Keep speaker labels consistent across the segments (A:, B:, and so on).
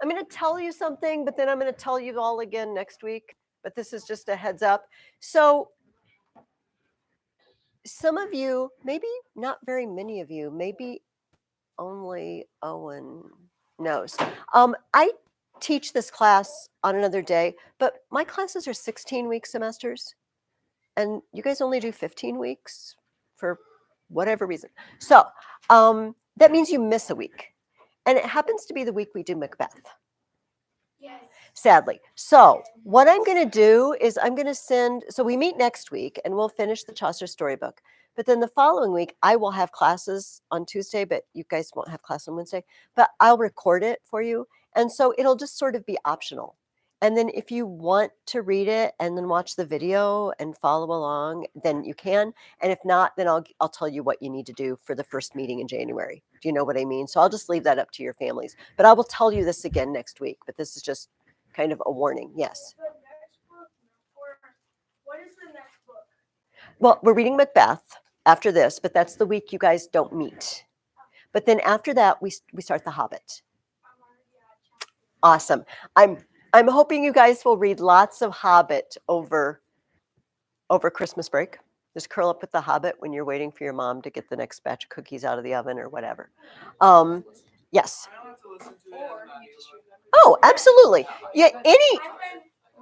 A: I'm going to tell you something, but then I'm going to tell you all again next week. But this is just a heads up. So some of you, maybe not very many of you, maybe only Owen knows. I teach this class on another day, but my classes are 16-week semesters, and you guys only do 15 weeks for whatever reason. So that means you miss a week. And it happens to be the week we do Macbeth.
B: Yes.
A: Sadly. So what I'm going to do is I'm going to send, so we meet next week and we'll finish the Chaucer storybook. But then the following week, I will have classes on Tuesday, but you guys won't have class on Wednesday. But I'll record it for you. And so it'll just sort of be optional. And then if you want to read it and then watch the video and follow along, then you can. And if not, then I'll tell you what you need to do for the first meeting in January. Do you know what I mean? So I'll just leave that up to your families. But I will tell you this again next week. But this is just kind of a warning. Yes.
B: The next book, or what is the next book?
A: Well, we're reading Macbeth after this, but that's the week you guys don't meet. But then after that, we start The Hobbit. Awesome. I'm hoping you guys will read lots of Hobbit over Christmas break. Just curl up with The Hobbit when you're waiting for your mom to get the next batch of cookies out of the oven or whatever. Yes. Oh, absolutely. Yeah,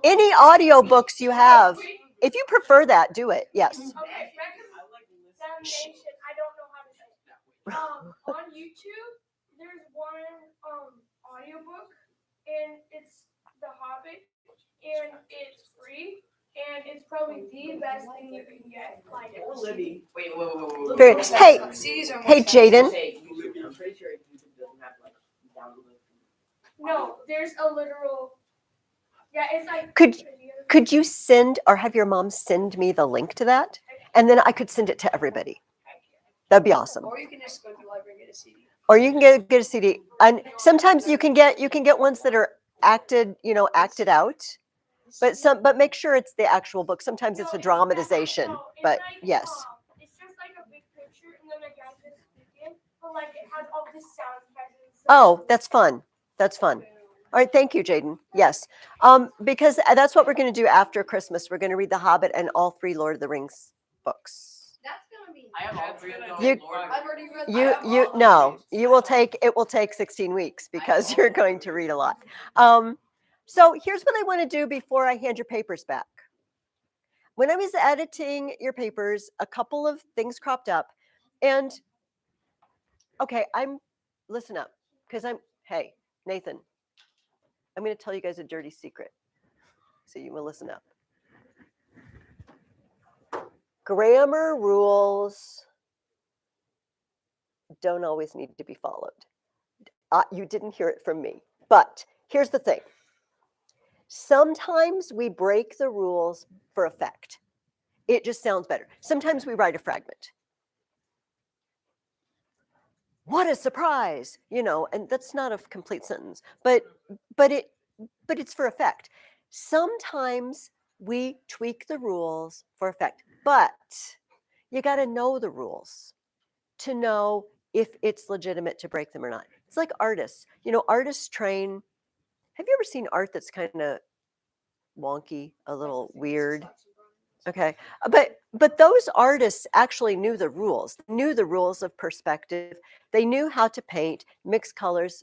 A: any audio books you have, if you prefer that, do it. Yes.
B: Okay, recommendation. I don't know how to say it. On YouTube, there's one audiobook, and it's The Hobbit, and it's free, and it's probably the best thing you can get. Like,
C: Libby. Wait.
A: Hey, Jaden.
C: I'm pretty sure YouTube doesn't have like download.
B: no, there's a literal. Yeah, it's like.
A: Could you send or have your mom send me the link to that, and then I could send it to everybody? That'd be awesome.
C: Or you can just go to the library and get a CD.
A: Or you can get a CD, and sometimes you can get ones that are acted out. But make sure it's the actual book. Sometimes it's a dramatization, but yes.
B: It's just like a big picture, and then a guy just speaking, but like it has all this sound effects.
A: Oh, that's fun. That's fun. All right, thank you, Jaden. Yes, because that's what we're going to do after Christmas. We're going to read The Hobbit and all 3 Lord of the Rings books.
C: That's gonna be.
D: I have all 3 of those.
C: I've already read.
A: It will take 16 weeks because you're going to read a lot. So here's what I want to do before I hand your papers back. When I was editing your papers, a couple of things cropped up, and okay, listen up, because hey, Nathan, I'm going to tell you guys a dirty secret, so you will listen up. Grammar rules don't always need to be followed. You didn't hear it from me, but here's the thing. Sometimes we break the rules for effect. It just sounds better. Sometimes we write a fragment. What a surprise, and that's not a complete sentence, but it's for effect. Sometimes we tweak the rules for effect, but you got to know the rules to know if it's legitimate to break them or not. It's like artists. Artists train. Have you ever seen art that's kind of wonky, a little weird? Okay, but those artists actually knew the rules. They knew the rules of perspective. They knew how to paint, mix colors,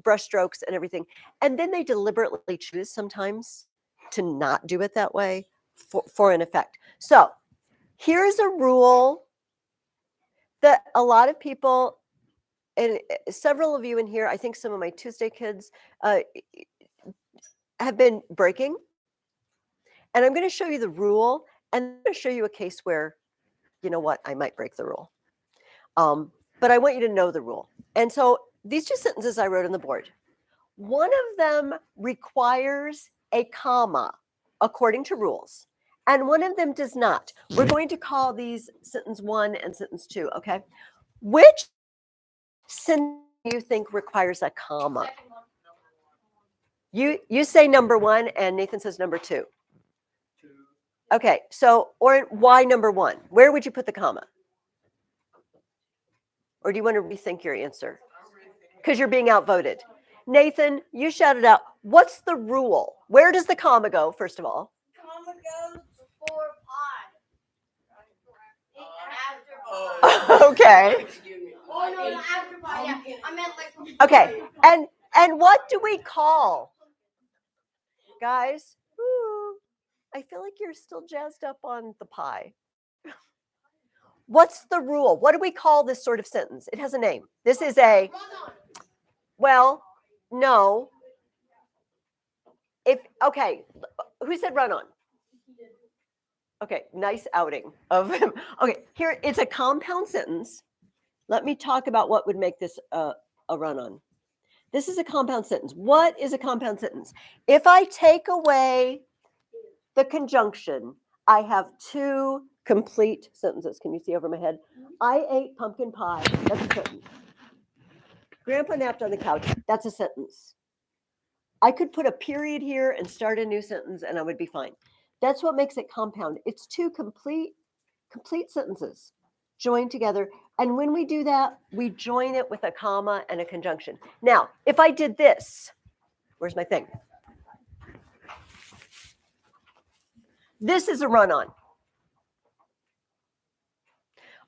A: brush strokes, and everything. And then they deliberately choose sometimes to not do it that way for an effect. So here's a rule that a lot of people, and several of you in here, I think some of my Tuesday kids have been breaking. And I'm going to show you the rule, and I'm going to show you a case where, I might break the rule. But I want you to know the rule. And so these 2 sentences I wrote on the board. One of them requires a comma according to rules, and one of them does not. We're going to call these sentence 1 and sentence 2, okay? Which sentence do you think requires a comma? You say number 1, and Nathan says number 2. Okay, so, or why number 1? Where would you put the comma? Or do you want to rethink your answer? Because you're being outvoted. Nathan, you shout it out. What's the rule? Where does the comma go, first of all?
B: Comma goes before pie.
A: Okay.
B: Oh no, not after pie. Yeah, I meant like.
A: Okay. And what do we call? Guys, ooh, I feel like you're still jazzed up on the pie. What's the rule? What do we call this sort of sentence? It has a name. This is a, well, no. Okay, who said run on? Okay, nice outing of him. Okay, here, it's a compound sentence. Let me talk about what would make this a run on. This is a compound sentence. What is a compound sentence? If I take away the conjunction, I have two complete sentences. Can you see over my head? I ate pumpkin pie. That's a sentence. Grandpa napped on the couch. That's a sentence. I could put a period here and start a new sentence and I would be fine. That's what makes it compound. It's two complete sentences joined together. And when we do that, we join it with a comma and a conjunction. Now, if I did this, where's my thing? This is a run-on.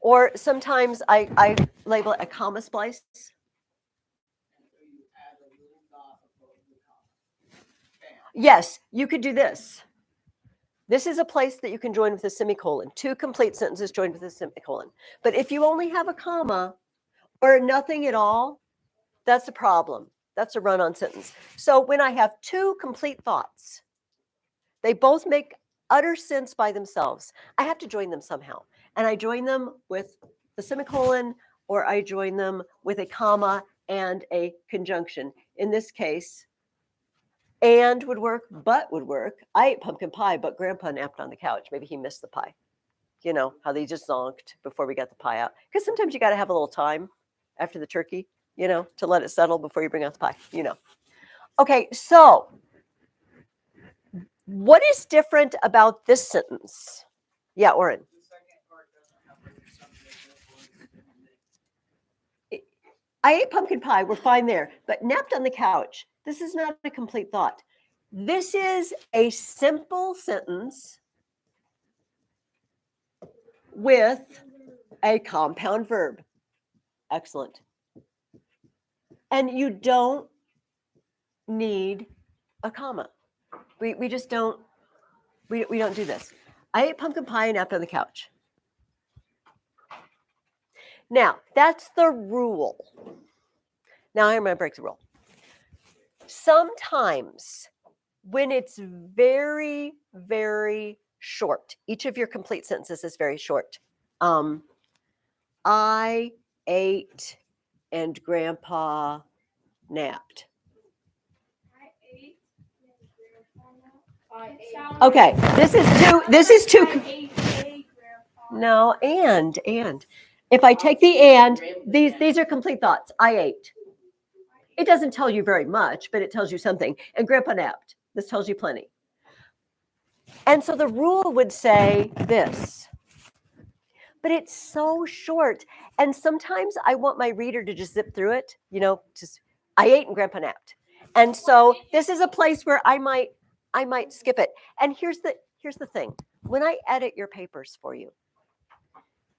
A: Or sometimes I label it a comma splice. Yes, you could do this. This is a place that you can join with a semicolon. Two complete sentences joined with a semicolon. But if you only have a comma or nothing at all, that's a problem. That's a run-on sentence. So when I have two complete thoughts, they both make utter sense by themselves. I have to join them somehow. And I join them with the semicolon, or I join them with a comma and a conjunction. In this case, and would work, but would work. I ate pumpkin pie, but Grandpa napped on the couch. Maybe he missed the pie. You know, how they just zonked before we got the pie out. Because sometimes you got to have a little time after the turkey, you know, to let it settle before you bring out the pie, you know. Okay, so what is different about this sentence? Yeah, Oren. I ate pumpkin pie, we're fine there, but napped on the couch. This is not a complete thought. This is a simple sentence with a compound verb. Excellent. And you don't need a comma. We just don't, we don't do this. I ate pumpkin pie and napped on the couch. Now, that's the rule. Now I'm going to break the rule. Sometimes when it's very, very short, each of your complete sentences is very short. I ate and Grandpa napped. Okay, this is too. No, and. If I take the and, these are complete thoughts. I ate. It doesn't tell you very much, but it tells you something. And Grandpa napped. This tells you plenty. And so the rule would say this. But it's so short. And sometimes I want my reader to just zip through it. You know, just I ate and Grandpa napped. And so this is a place where I might skip it. And here's the thing. When I edit your papers for you,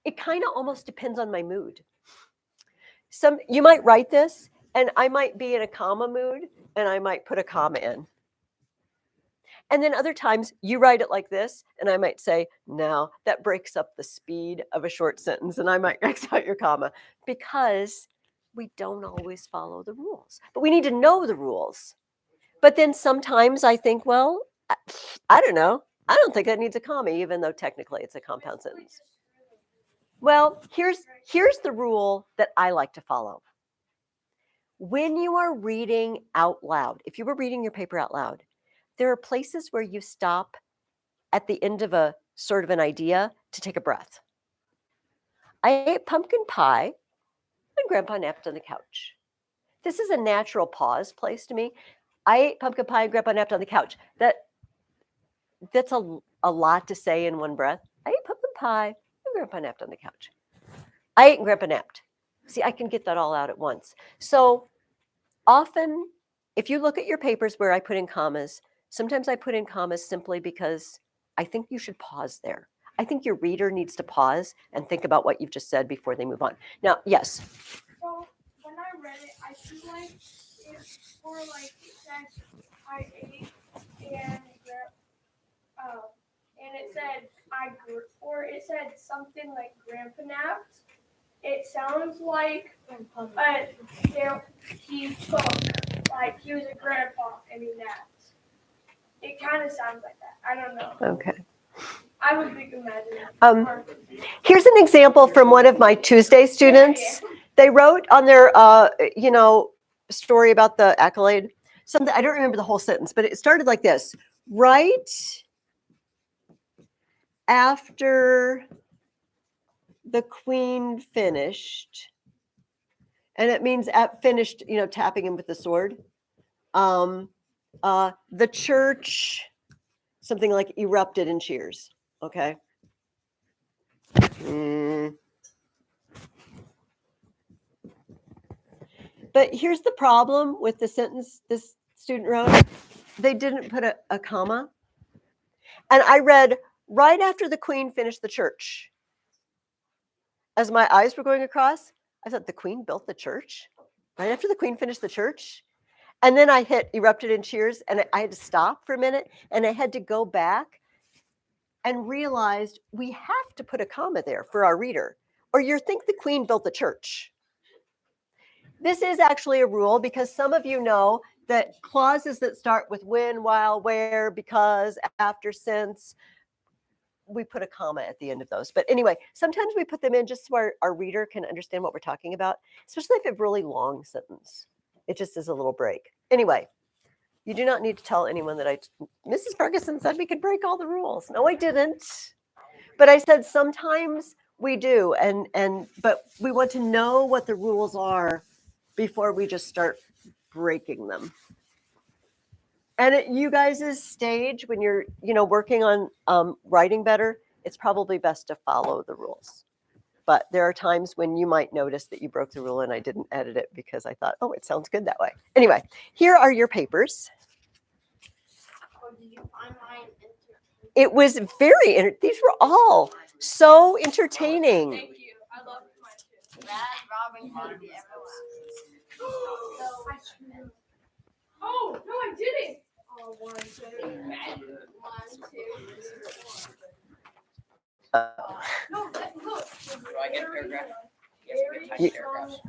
A: it kind of almost depends on my mood. You might write this and I might be in a comma mood and I might put a comma in. And then other times you write it like this and I might say, no, that breaks up the speed of a short sentence and I might X out your comma because we don't always follow the rules. But we need to know the rules. But then sometimes I think, well, I don't know. I don't think that needs a comma, even though technically it's a compound sentence. Well, here's the rule that I like to follow. When you are reading out loud, if you were reading your paper out loud, there are places where you stop at the end of a sort of an idea to take a breath. I ate pumpkin pie and Grandpa napped on the couch. This is a natural pause place to me. I ate pumpkin pie and Grandpa napped on the couch. That's a lot to say in one breath. I ate pumpkin pie and Grandpa napped on the couch. I ate and Grandpa napped. See, I can get that all out at once. So often if you look at your papers where I put in commas, sometimes I put in commas simply because I think you should pause there. I think your reader needs to pause and think about what you've just said before they move on. Now, yes.
B: So when I read it, I feel like it's for like it said I ate and and it said or it said something like grandpa napped. It sounds like he cooked, like he was a grandpa and he napped. It kind of sounds like that. I don't know.
A: Okay.
B: I would think imagine.
A: Here's an example from one of my Tuesday students. They wrote on their, story about the accolade. Something I don't remember the whole sentence, but it started like this: right after the queen finished, and it means at finished, tapping him with the sword. The church, something like erupted in cheers. Okay. But here's the problem with the sentence this student wrote. They didn't put a comma. And I read right after the queen finished the church. As my eyes were going across, I thought, the queen built the church? Right after the queen finished the church? And then I hit erupted in cheers, and I had to stop for a minute, and I had to go back and realized we have to put a comma there for our reader, or you think the queen built the church. This is actually a rule because some of you know that clauses that start with when, while, where, because, after, since, we put a comma at the end of those. But anyway, sometimes we put them in just so our reader can understand what we're talking about, especially if it's a really long sentence. It just is a little break. Anyway, you do not need to tell anyone that Mrs. Ferguson said we could break all the rules. No, I didn't. But I said sometimes we do, but we want to know what the rules are before we just start breaking them. And at you guys' stage, when you're working on writing better, it's probably best to follow the rules. But there are times when you might notice that you broke the rule and I didn't edit it because I thought, oh, it sounds good that way. Anyway, here are your papers.
C: Oh, did you find mine?
A: It was these were all so entertaining.
B: Thank you. I love mine too.
C: Brad, Robin, Candy, everyone.
B: Oh, no, I didn't. Oh, 1, 2, 1, 2, 4. No, look.
C: Do I get a paragraph? Yes, we get
A: You-
C: paragraphs.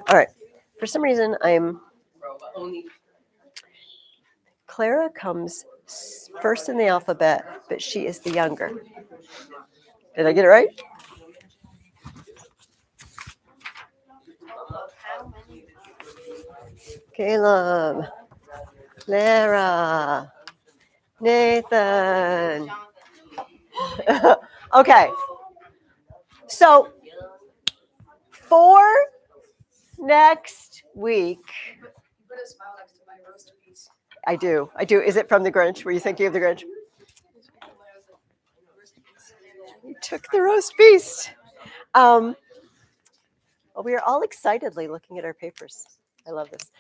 A: All right. For some reason,
C: Only
A: Clara comes first in the alphabet, but she is the younger. Did I get it right? Caleb, Clara, Nathan. Okay. So for next week,
B: Put a smile next to my roast piece.
A: I do. Is it from the Grinch? Were you thinking of the Grinch? You took the roast beast. Well, we are all excitedly looking at our papers. I love this.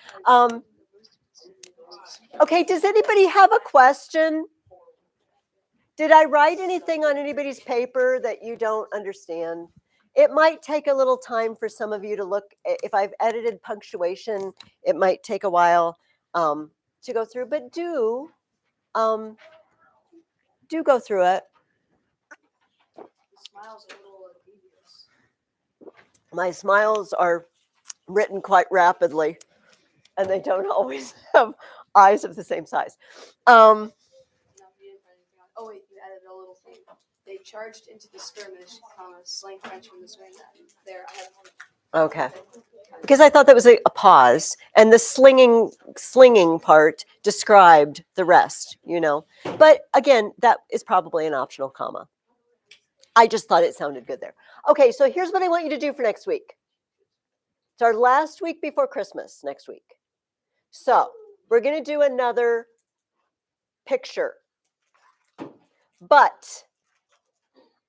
A: Okay, does anybody have a question? Did I write anything on anybody's paper that you don't understand? It might take a little time for some of you to look. If I've edited punctuation, it might take a while to go through, but do go through it. My smiles are written quite rapidly, and they don't always have eyes of the same size.
D: Oh wait, you added a little thing. They charged into the skirmish, slang French from the swing. There, I have.
A: Okay. Because I thought that was a pause, and the slinging part described the rest, But again, that is probably an optional comma. I just thought it sounded good there. Okay, so here's what I want you to do for next week. It's our last week before Christmas next week. So we're going to do another picture. But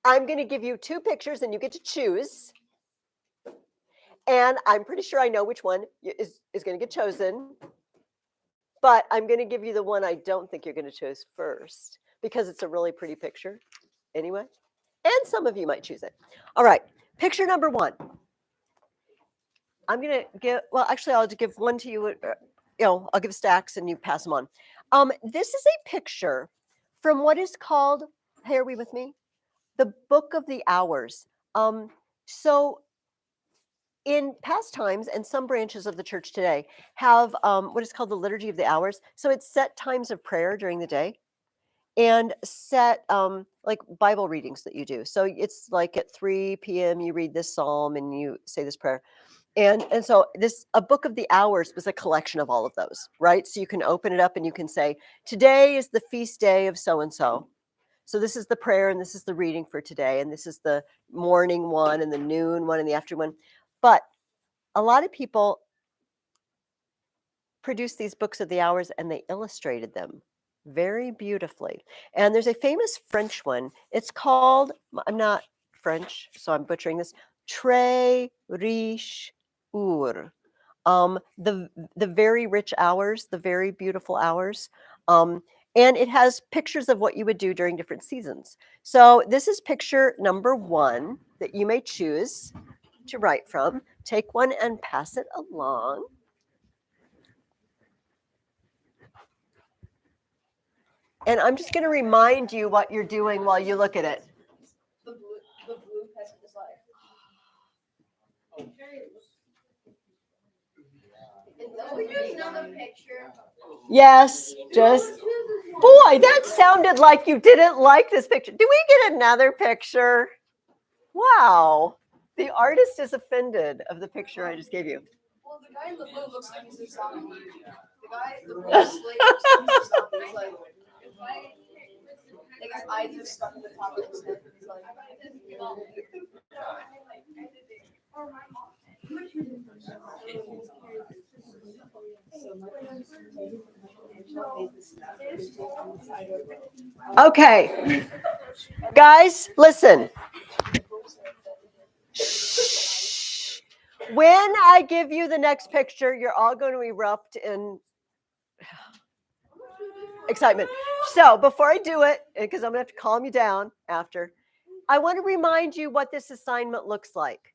A: I'm going to give you 2 pictures, and you get to choose. And I'm pretty sure I know which one is going to get chosen. But I'm going to give you the one I don't think you're going to choose first because it's a really pretty picture anyway. And some of you might choose it. All right. Picture number one. I'm going to give, well, actually, I'll give one to you. I'll give stacks and you pass them on. This is a picture from what is called, hey, are we with me? The Book of the Hours. So in past times, and some branches of the church today have what is called the Liturgy of the Hours. So it's set times of prayer during the day and set like Bible readings that you do. So it's like at 3 p.m. you read this psalm and you say this prayer. And so a Book of the Hours was a collection of all of those, right? So you can open it up and you can say, today is the feast day of so-and-so. So this is the prayer and this is the reading for today. And this is the morning one and the noon one and the afternoon one. But a lot of people produced these books of the hours and they illustrated them very beautifully. And there's a famous French one. It's called, I'm not French, so I'm butchering this, Très riche Our. The very rich hours, the very beautiful hours. And it has pictures of what you would do during different seasons. So this is picture number one that you may choose to write from. Take one and pass it along. And I'm just going to remind you what you're doing while you look at it.
D: The blue peasant is like. There's another picture.
A: Yes, just, boy, that sounded like you didn't like this picture. Do we get another picture? Wow. The artist is offended of the picture I just gave you.
D: Well, the guy in the blue looks like he's a zombie. The guy in the blue slave looks like he's a zombie. He's like his eyes are stuck in the top of his head. He's like,
A: Okay. Guys, listen. When I give you the next picture, you're all going to erupt in excitement. So before I do it, because I'm going to have to calm you down after, I want to remind you what this assignment looks like.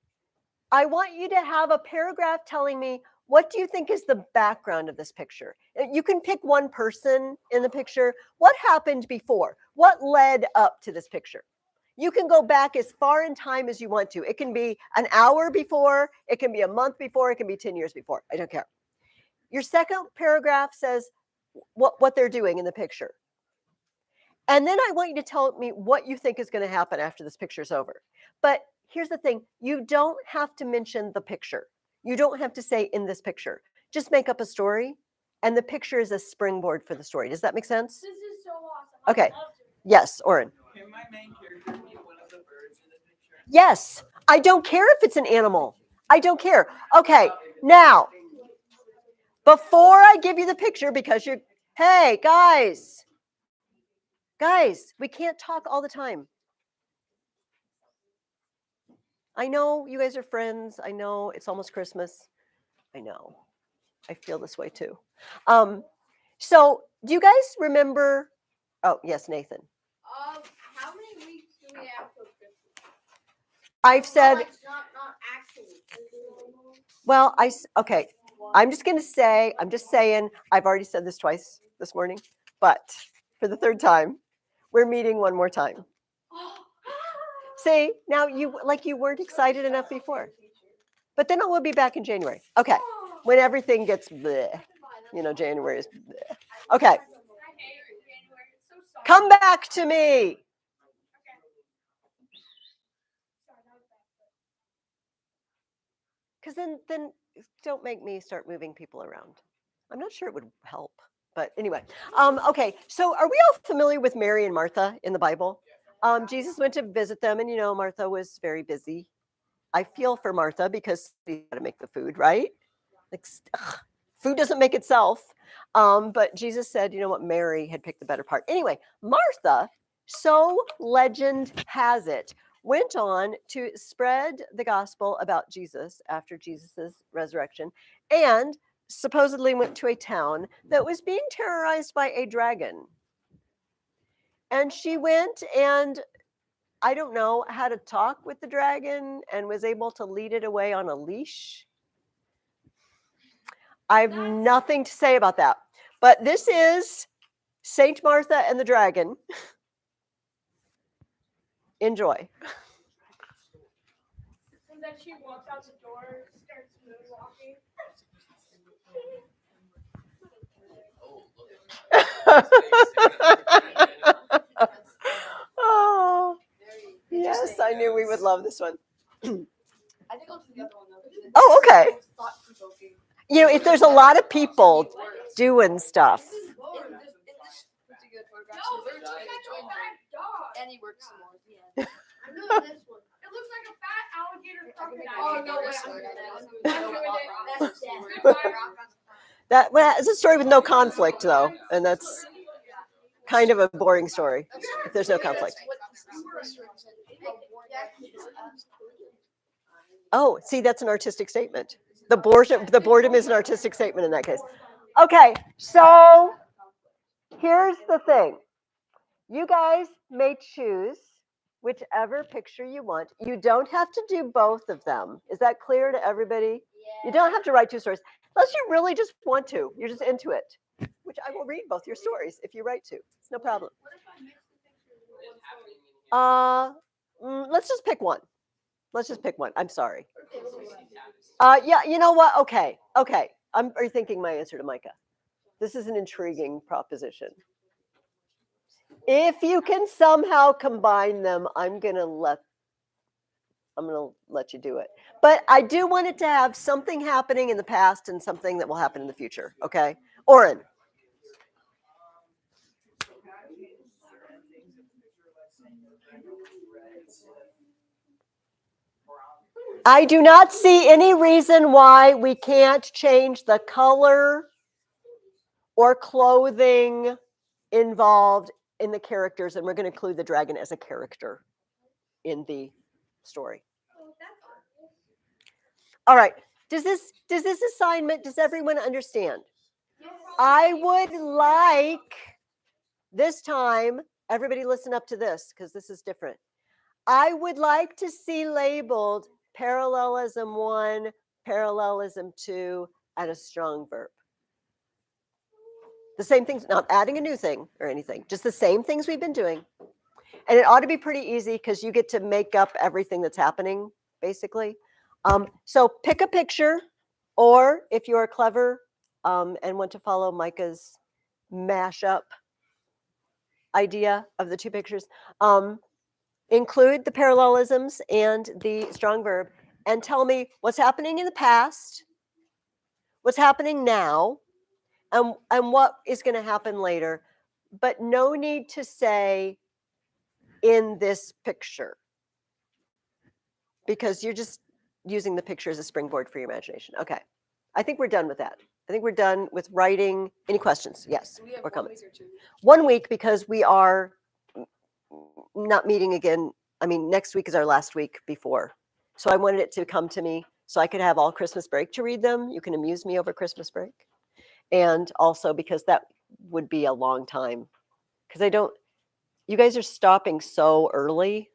A: I want you to have a paragraph telling me, what do you think is the background of this picture? You can pick one person in the picture. What happened before? What led up to this picture? You can go back as far in time as you want to. It can be an hour before, it can be a month before, it can be 10 years before. I don't care. Your second paragraph says what they're doing in the picture. And then I want you to tell me what you think is going to happen after this picture's over. But here's the thing. You don't have to mention the picture. You don't have to say in this picture. Just make up a story. And the picture is a springboard for the story. Does that make sense?
B: This is so awesome.
A: Okay. Yes, Oren.
C: Can my main character be one of the birds in the picture?
A: Yes. I don't care if it's an animal. I don't care. Okay. Now, before I give you the picture, because you're, hey, guys, we can't talk all the time. I know you guys are friends. I know it's almost Christmas. I know. I feel this way too. So do you guys remember? Oh, yes, Nathan.
D: how many weeks do we have till Christmas?
A: I've said,
D: Not actually.
A: well, okay. I'm just saying, I've already said this twice this morning, but for the third time, we're meeting one more time. See, now you weren't excited enough before. But then we'll be back in January. Okay. When everything gets bleh. January is bleh. Okay. Come back to me. Because then don't make me start moving people around. I'm not sure it would help. But anyway. Okay. So are we all familiar with Mary and Martha in the Bible? Jesus went to visit them, and Martha was very busy. I feel for Martha because she's got to make the food, right? Like, food doesn't make itself. But Jesus said, you know what, Mary had picked the better part. Anyway, Martha, so legend has it, went on to spread the gospel about Jesus after Jesus' resurrection and supposedly went to a town that was being terrorized by a dragon. And she went and, I don't know, had a talk with the dragon and was able to lead it away on a leash. I have nothing to say about that. But this is Saint Martha and the Dragon. Enjoy.
B: And then she walks out the door, starts moonwalking.
A: Oh,
D: Very
A: yes,
D: interesting.
A: I knew we would love this one.
D: I think I'll do the other one though. Because
A: Oh,
D: it's
A: okay.
D: so thought-provoking.
A: You know, if there's a lot of people doing stuff.
D: In this particular photograph,
B: No,
D: so
B: it
D: they're
B: looks like a
D: joined
B: fat dog.
D: and he works some more at the end.
B: I'm doing this one. It looks like a fat alligator crocodile.
D: Oh, no way.
B: That's dead.
A: That well, it's a story with no conflict, though, and that's kind of a boring story if there's no conflict. Oh, see, that's an artistic statement. The boredom is an artistic statement in that case. Okay, so here's the thing. You guys may choose whichever picture you want. You don't have to do both of them. Is that clear to everybody? You don't have to write 2 stories unless you really just want to. You're just into it, which I will read both your stories if you write to. It's no problem. Let's just pick one. Let's just pick one. I'm sorry. Yeah, you know what? Okay. I'm rethinking my answer to Micah. This is an intriguing proposition. If you can somehow combine them, I'm gonna let you do it. But I do want it to have something happening in the past and something that will happen in the future. Okay, Oren. I do not see any reason why we can't change the color or clothing involved in the characters, and we're going to include the dragon as a character in the story. All right. Does this assignment, does everyone understand? I would like this time, everybody listen up to this because this is different. I would like to see labeled parallelism 1, parallelism 2, and a strong verb. The same things, not adding a new thing or anything, just the same things we've been doing. And it ought to be pretty easy because you get to make up everything that's happening, basically. So pick a picture, or if you are clever and want to follow Micah's mashup idea of the 2 pictures, include the parallelisms and the strong verb, and tell me what's happening in the past, what's happening now, and what is going to happen later. But no need to say in this picture, because you're just using the picture as a springboard for your imagination. Okay. I think we're done with that. I think we're done with writing. Any questions? Yes.
D: We have
A: Or
D: 1
A: comments?
D: week or 2.
A: 1 week, because we are not meeting again. I mean, next week is our last week before. So I wanted it to come to me so I could have all Christmas break to read them. You can amuse me over Christmas break. And also because that would be a long time. Because you guys are stopping so early.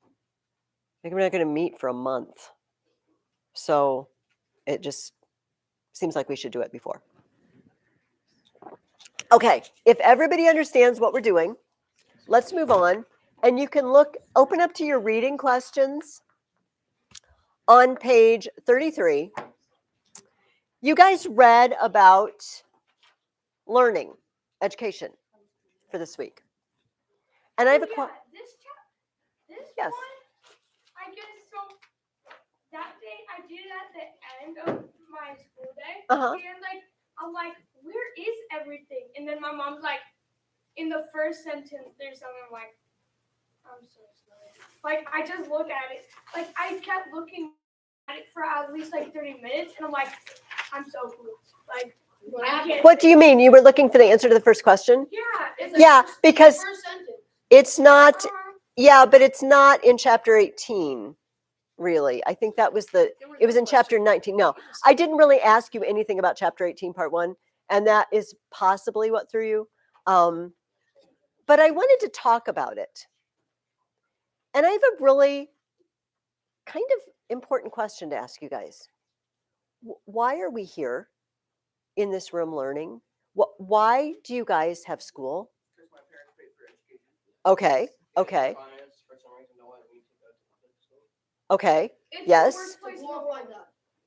A: I think we're not going to meet for a month. So it just seems like we should do it before. Okay, if everybody understands what we're doing, let's move on. And you can open up to your reading questions on page 33. You guys read about learning, education for this week. And I have a question.
B: This
A: Yes.
B: one, I guess so. That day, I did it at the end of my school day,
A: Uh-huh.
B: and I'm like, where is everything? And then my mom's like, in the first sentence, there's something like, I'm so sorry. Like I just look at it. Like I kept looking at it for at least 30 minutes, and I'm like, I'm so cool. Like I can't.
A: What do you mean? You were looking for the answer to the first question?
B: Yeah.
A: Yeah, because
B: first sentence.
A: it's not. Yeah, but it's not in chapter 18, really. I think that was it was in chapter 19. No, I didn't really ask you anything about chapter 18, part 1, and that is possibly what threw you. But I wanted to talk about it. And I have a really kind of important question to ask you guys. Why are we here in this room learning? Why do you guys have school?
C: Because my parents paid for education.
A: Okay, okay,
C: Finance, for some reason, don't let me to go to public school.
A: okay,
B: It's
A: yes,
B: the worst place in the world.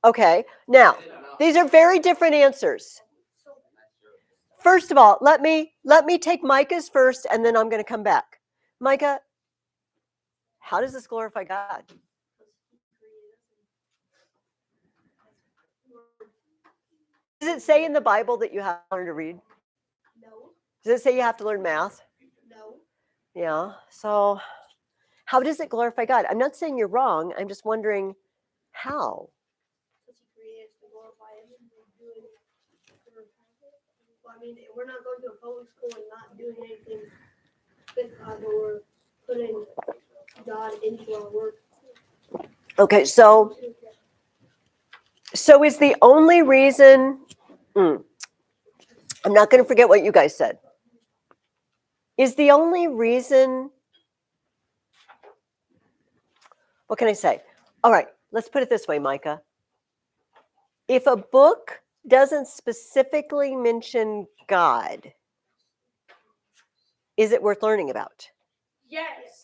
A: okay. Now, these are very different answers. First of all, let me take Micah's first, and then I'm going to come back. Micah, how does this glorify God? Does it say in the Bible that you have to learn to read?
D: No.
A: Does it say you have to learn math?
D: No.
A: Yeah. So, how does it glorify God? I'm not saying you're wrong. I'm just wondering how.
D: Because he created us to glorify him and doing. I mean, we're not going to a public school and not doing anything with God, but we're putting God into our work.
A: Okay. So is the only reason. I'm not going to forget what you guys said. Is the only reason. What can I say? All right. Let's put it this way, Micah. If a book doesn't specifically mention God, is it worth learning about?
B: Yes.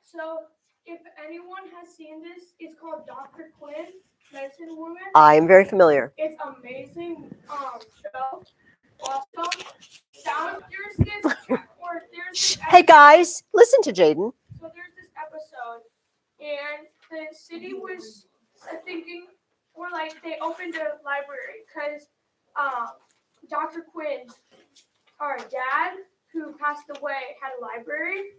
B: So if anyone has seen this, it's called Dr. Quinn, Medicine Woman.
A: I'm very familiar.
B: It's amazing show. Awesome. There's
A: Hey guys, listen to Jaden.
B: So there's this episode, and the city was thinking, or like they opened a library because Dr. Quinn, our dad, who passed away, had a library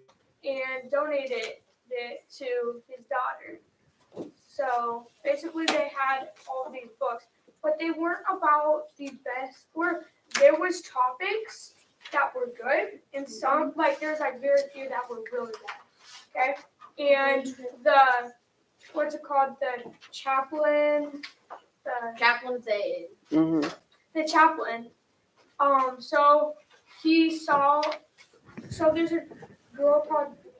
B: and donated it to his daughter. So basically, they had all these books, but they weren't about the best. Or there was topics that were good, and some there's very few that were really bad. Okay, and the what's it called? The chaplain.
D: Chaplain's aid.
A: Mm-hmm.
B: The chaplain. So he saw. So there's a girl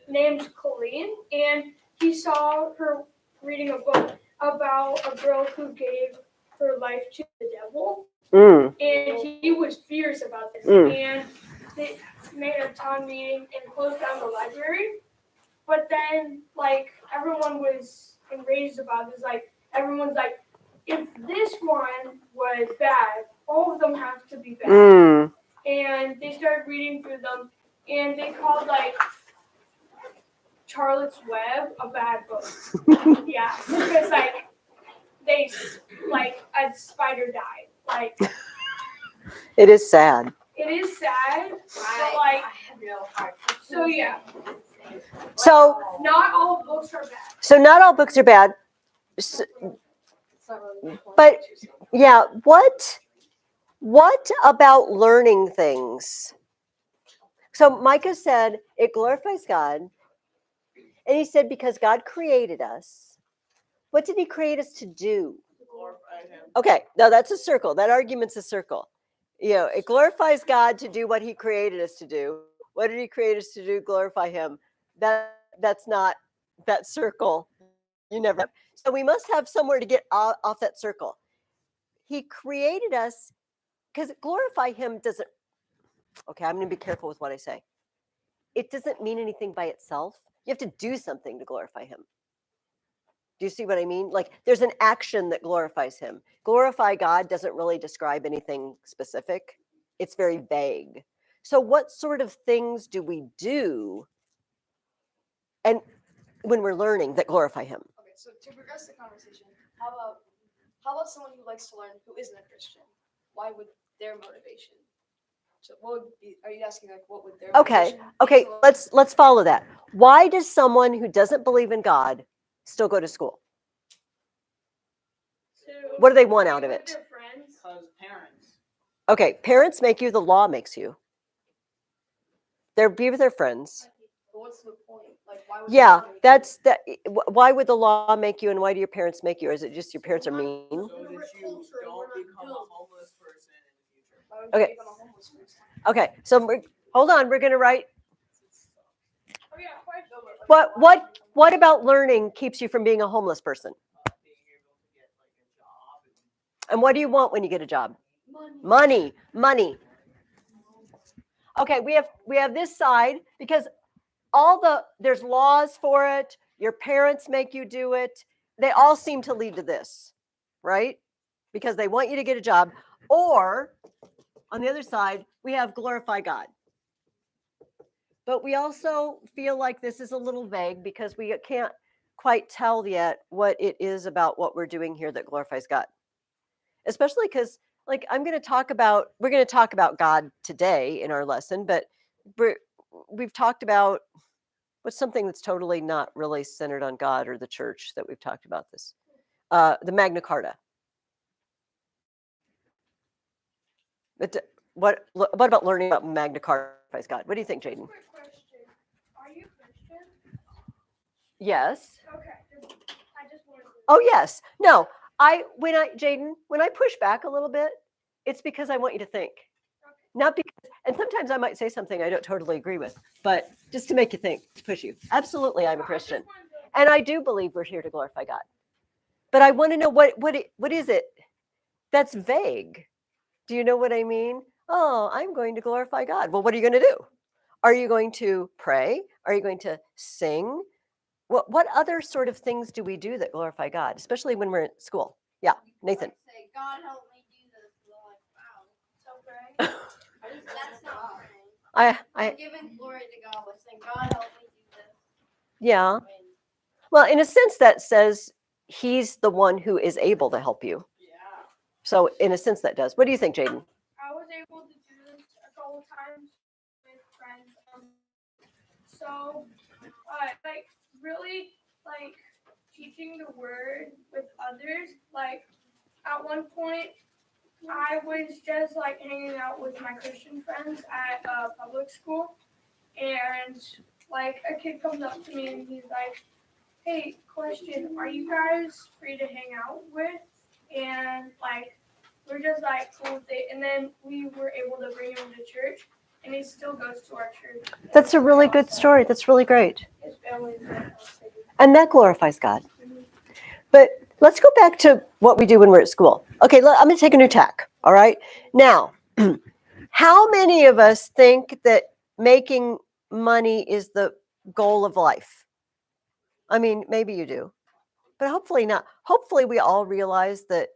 B: named Colleen, and he saw her reading a book about a girl who gave her life to the devil, and he was fierce about this. And they made a town meeting and closed down the library. But then, everyone was enraged about this. Everyone's like, if this one was bad, all of them have to be bad. And they started reading through them, and they called Charlotte's Web a bad book. Yeah, because they a spider died.
A: It is sad.
B: It is sad, but
D: I have no heart.
B: So yeah.
A: So
B: Not all books are bad.
A: So not all books are bad. So, but yeah, what about learning things? So Micah said it glorifies God. And he said because God created us. What did he create us to do? Okay, now that's a circle. That argument's a circle. It glorifies God to do what he created us to do. What did he create us to do? Glorify him. That's not that circle. You never have. So we must have somewhere to get off that circle. He created us because glorify him doesn't. Okay, I'm going to be careful with what I say. It doesn't mean anything by itself. You have to do something to glorify him. Do you see what I mean? There's an action that glorifies him. Glorify God doesn't really describe anything specific. It's very vague. So what sort of things do we do and when we're learning that glorify him?
D: Okay, so to progress the conversation, how about someone who likes to learn who isn't a Christian? Why would their motivation? So what would be? Are you asking what would their motivation be?
A: Okay, let's follow that. Why does someone who doesn't believe in God still go to school? What do they want out of it?
B: Their friends.
C: Because parents.
A: Okay, parents make you, the law makes you. They're be with their friends.
D: But what's the point? Like, why would
A: Yeah,
D: the law make
A: that's that. Why would the law make you, and why do your parents make you? Or is it just your parents are mean?
C: So that you don't become a homeless person in the future.
D: Why would you
A: Okay.
D: become a homeless person?
A: Okay, so hold on. We're gonna write.
B: Oh yeah, question.
A: What about learning keeps you from being a homeless person?
C: Being able to get like a job
A: And what do you want when you get a job?
D: Money.
A: Money. Okay, we have this side because there's laws for it. Your parents make you do it. They all seem to lead to this, right? Because they want you to get a job. Or on the other side, we have glorify God. But we also feel like this is a little vague because we can't quite tell yet what it is about what we're doing here that glorifies God. Especially because like we're going to talk about God today in our lesson, but we've talked about what's something that's totally not really centered on God or the church that we've talked about this. The Magna Carta. But what about learning about Magna Carta? Praise God. What do you think, Jaden?
B: Quick question. Are you Christian?
A: Yes.
B: Okay. I just wanted to.
A: Oh yes. No. Jaden, when I push back a little bit, it's because I want you to think. Not because, and sometimes I might say something I don't totally agree with, but just to make you think, to push you. Absolutely, I'm a Christian, and I do believe we're here to glorify God. But I want to know what is it that's vague? Do you know what I mean? Oh, I'm going to glorify God. Well, what are you going to do? Are you going to pray? Are you going to sing? What other sort of things do we do that glorify God, especially when we're at school? Yeah, Nathan.
E: Like say, God help me do this. And they're like, wow. So praying. That's not praying. I'm giving glory to God by saying, God help me do this.
A: Yeah.
E: And
A: Well, in a sense, that says he's the one who is able to help you.
E: yeah.
A: So, in a sense, that does. What do you think, Jaden?
B: I was able to do this a couple times with friends. So, like really like teaching the word with others. Like at one point, I was just like hanging out with my Christian friends at public school, and like a kid comes up to me and he's like, "Hey, question, are you guys free to hang out with?" And like we're just like cool with it, and then we were able to bring him to church, and he still goes to our church.
A: That's a really good story. That's really great.
B: His family's there.
A: And that glorifies God. But let's go back to what we do when we're at school. Okay, I'm going to take a new tack. All right. Now, how many of us think that making money is the goal of life? I mean, maybe you do, but hopefully not. Hopefully, we all realize that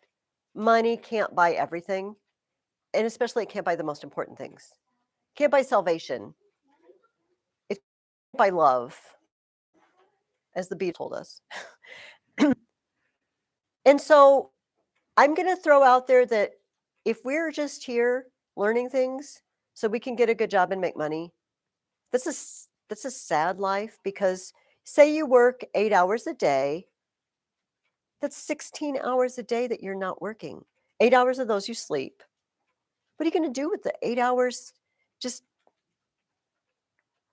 A: money can't buy everything, and especially it can't buy the most important things. Can't buy salvation. It can't buy love, as the Beatles told us. And so I'm going to throw out there that if we're just here learning things so we can get a good job and make money, that's a sad life because say you work 8 hours a day, that's 16 hours a day that you're not working. 8 hours of those you sleep. What are you going to do with the 8 hours just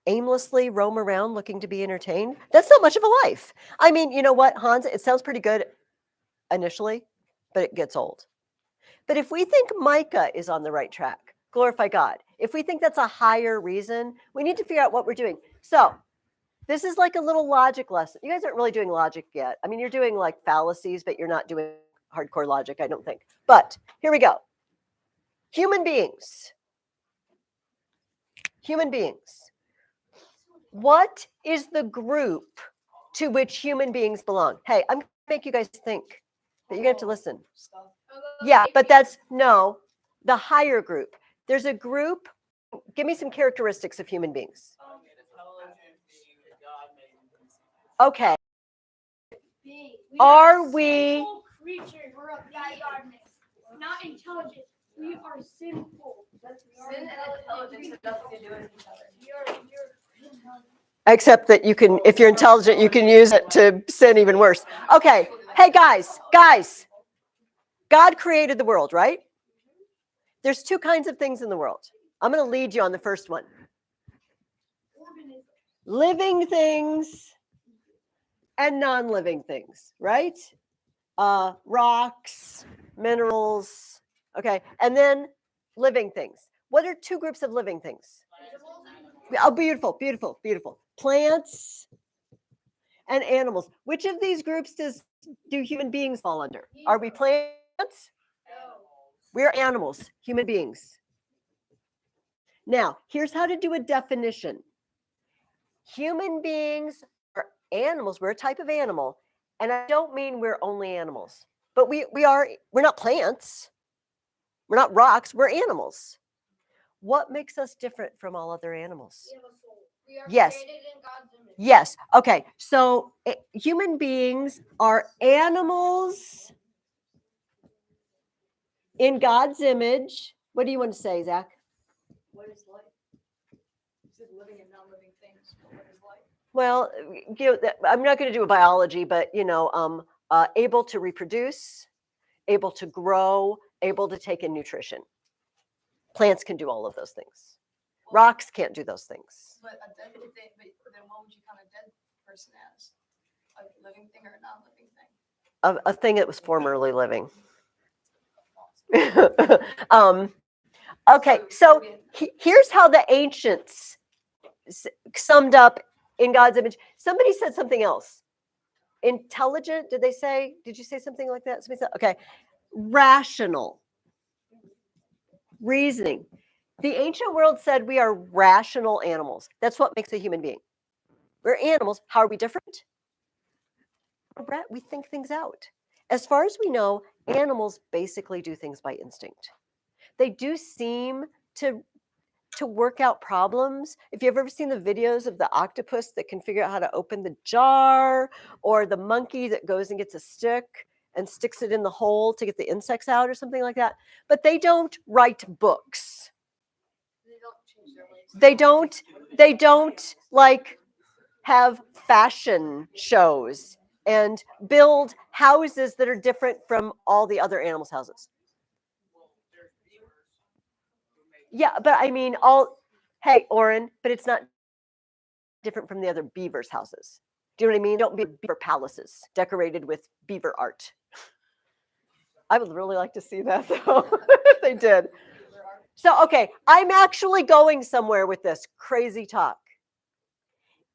A: aimlessly roam around looking to be entertained? That's not much of a life. I mean, you know what, Hans, it sounds pretty good initially, but it gets old. But if we think Micah is on the right track, glorify God. If we think that's a higher reason, we need to figure out what we're doing. So this is like a little logic lesson. You guys aren't really doing logic yet. I mean, you're doing like fallacies, but you're not doing hardcore logic, I don't think. But here we go. Human beings. Human beings. What is the group to which human beings belong? Hey, I'm going to make you guys think, but you're going to have to listen. Yeah, but that's no, the higher group. There's a group. Give me some characteristics of human beings.
C: intelligent being that God made.
A: Okay.
E: Being.
A: Are we?
B: Sinful creatures. We're of darkness. Not intelligent. We are sinful.
D: Sin and intelligence have nothing to do with each other.
A: Except that you can, if you're intelligent, you can use it to sin even worse. Okay. Hey, guys. God created the world, right? There's two kinds of things in the world. I'm going to lead you on the first one. living things and non-living things, right? Rocks, minerals, okay, and then living things. What are two groups of living things? Oh, beautiful, beautiful, beautiful. Plants and animals. Which of these groups do human beings fall under? Are we plants? We're animals, human beings. Now, here's how to do a definition. Human beings are animals. We're a type of animal. And I don't mean we're only animals, but we're not plants. We're not rocks. We're animals. What makes us different from all other animals?
E: We are
A: Yes.
E: created in God's image.
A: Yes. Okay. So human beings are animals in God's image. What do you want to say, Zach?
D: What is life? You said living and non-living things. But what is life?
A: Well, I'm not going to do a biology, but able to reproduce, able to grow, able to take in nutrition. Plants can do all of those things. Rocks can't do those things.
D: But then what would you count a dead person as? A living thing or a non-living thing?
A: A thing that was formerly living. Okay, so here's how the ancients summed up in God's image. Somebody said something else. Intelligent, did you say something like that? Somebody said, okay, rational, reasoning. The ancient world said we are rational animals. That's what makes a human being. We're animals. How are we different? We think things out. As far as we know, animals basically do things by instinct. They do seem to work out problems. If you've ever seen the videos of the octopus that can figure out how to open the jar, or the monkey that goes and gets a stick and sticks it in the hole to get the insects out or something like that. But they don't write books.
D: They don't change their ways.
A: They don't like have fashion shows and build houses that are different from all the other animals' houses. Yeah, but I mean, hey, Oren, but it's not different from the other beavers' houses. Do you know what I mean? Don't be beaver palaces decorated with beaver art. I would really like to see that, though, if they did. So, okay, I'm actually going somewhere with this crazy talk.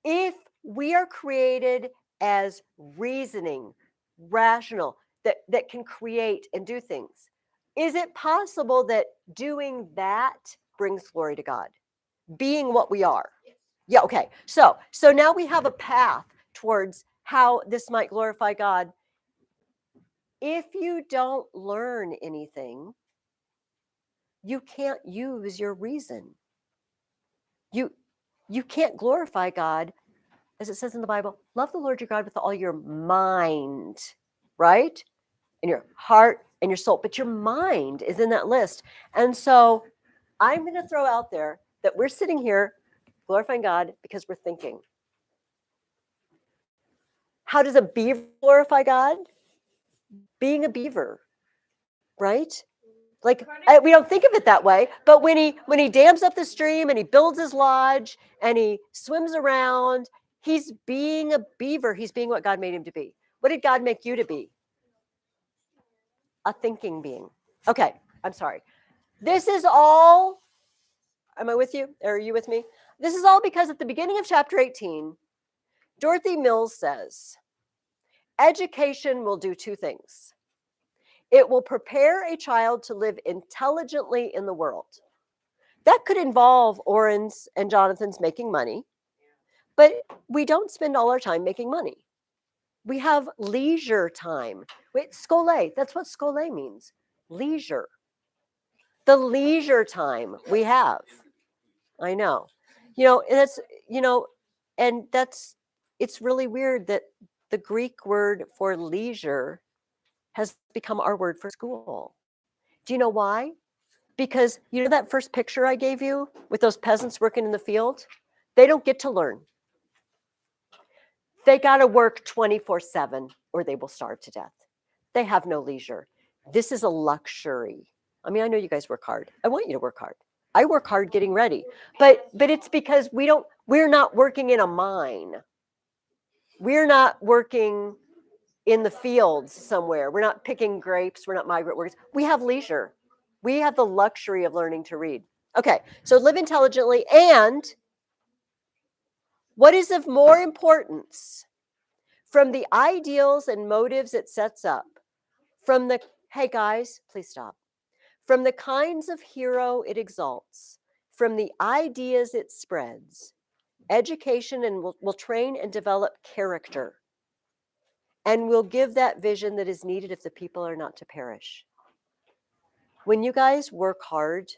A: If we are created as reasoning, rational, that can create and do things, is it possible that doing that brings glory to God? Being what we are? Yeah, okay. So now we have a path towards how this might glorify God. If you don't learn anything, you can't use your reason. You can't glorify God, as it says in the Bible. Love the Lord your God with all your mind, right? And your heart and your soul. But your mind is in that list. And so I'm going to throw out there that we're sitting here glorifying God because we're thinking. How does a beaver glorify God? Being a beaver, right? Like, we don't think of it that way, but when he dams up the stream and he builds his lodge and he swims around, he's being a beaver. He's being what God made him to be. What did God make you to be? A thinking being. Okay, I'm sorry. This is all, am I with you? Are you with me? This is all because at the beginning of chapter 18, Dorothy Mills says, education will do two things. It will prepare a child to live intelligently in the world. That could involve Oren's and Jonathan's making money, but we don't spend all our time making money. We have leisure time. Wait, scole, that's what scole means. Leisure. The leisure time we have. I know. It's really weird that the Greek word for leisure has become our word for school. Do you know why? Because you know that first picture I gave you with those peasants working in the field? They don't get to learn. They got to work 24/7 or they will starve to death. They have no leisure. This is a luxury. I mean, I know you guys work hard. I want you to work hard. I work hard getting ready, but it's because we're not working in a mine. We're not working in the fields somewhere. We're not picking grapes. We're not migrant workers. We have leisure. We have the luxury of learning to read. Okay, so live intelligently. And what is of more importance, from the ideals and motives it sets up, from the, hey guys, please stop, from the kinds of hero it exalts, from the ideas it spreads, education and will train and develop character, and will give that vision that is needed if the people are not to perish. When you guys work hard,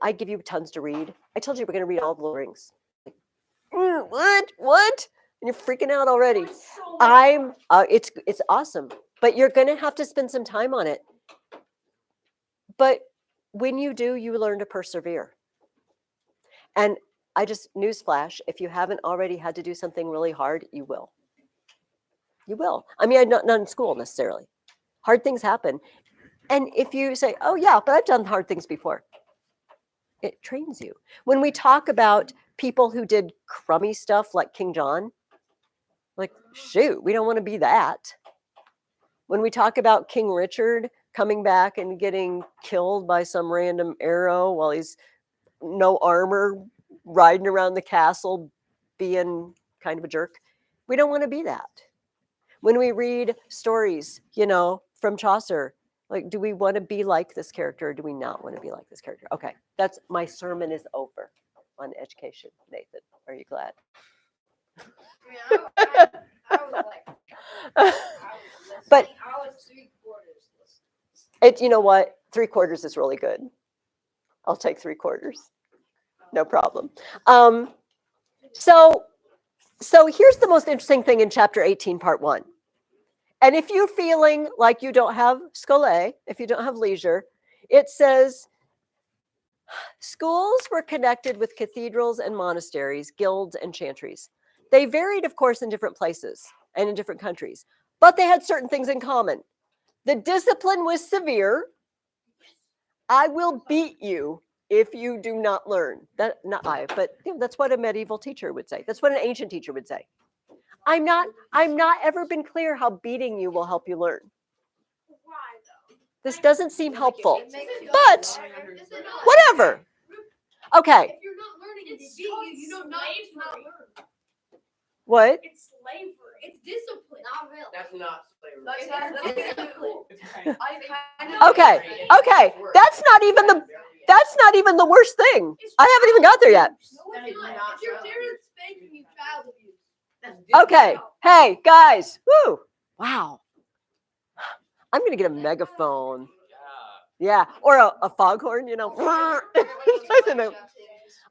A: I give you tons to read. I told you we're going to read all the Lord of the Rings. What? And you're freaking out already. It's awesome, but you're going to have to spend some time on it. But when you do, you learn to persevere. And I just, newsflash, if you haven't already had to do something really hard, you will. You will. I mean, not in school necessarily. Hard things happen. And if you say, oh yeah, but I've done hard things before, it trains you. When we talk about people who did crummy stuff like King John, like, shoot, we don't want to be that. When we talk about King Richard coming back and getting killed by some random arrow while he's no armor, riding around the castle, being kind of a jerk, we don't want to be that. When we read stories, from Chaucer, like, do we want to be like this character or do we not want to be like this character? Okay, that's my sermon is over on education. Nathan, are you glad?
E: I was like,
A: But
E: I was 3/4 listening.
A: you know what? 3/4 is really good. I'll take 3/4. No problem. So here's the most interesting thing in chapter 18, part 1. And if you're feeling like you don't have scholé, if you don't have leisure, it says, schools were connected with cathedrals and monasteries, guilds and chantries. They varied, of course, in different places and in different countries, but they had certain things in common. The discipline was severe. I will beat you if you do not learn. Not I, but that's what a medieval teacher would say. That's what an ancient teacher would say. I'm not ever been clear how beating you will help you learn.
B: Why though?
A: This doesn't seem helpful, but whatever. Okay.
D: If you're not learning and they
B: It's
D: beat you, you know not to not
B: slavery.
D: learn.
A: What?
B: It's slavery.
D: It's discipline.
E: Not really.
C: That's not slavery.
D: That's discipline.
A: Okay. That's not even the worst thing. I haven't even got there yet.
D: No, it's not. If your parents spanking you, child abuse.
A: Okay. Hey, guys. Woo. Wow. I'm going to get a megaphone. Yeah. Or a foghorn,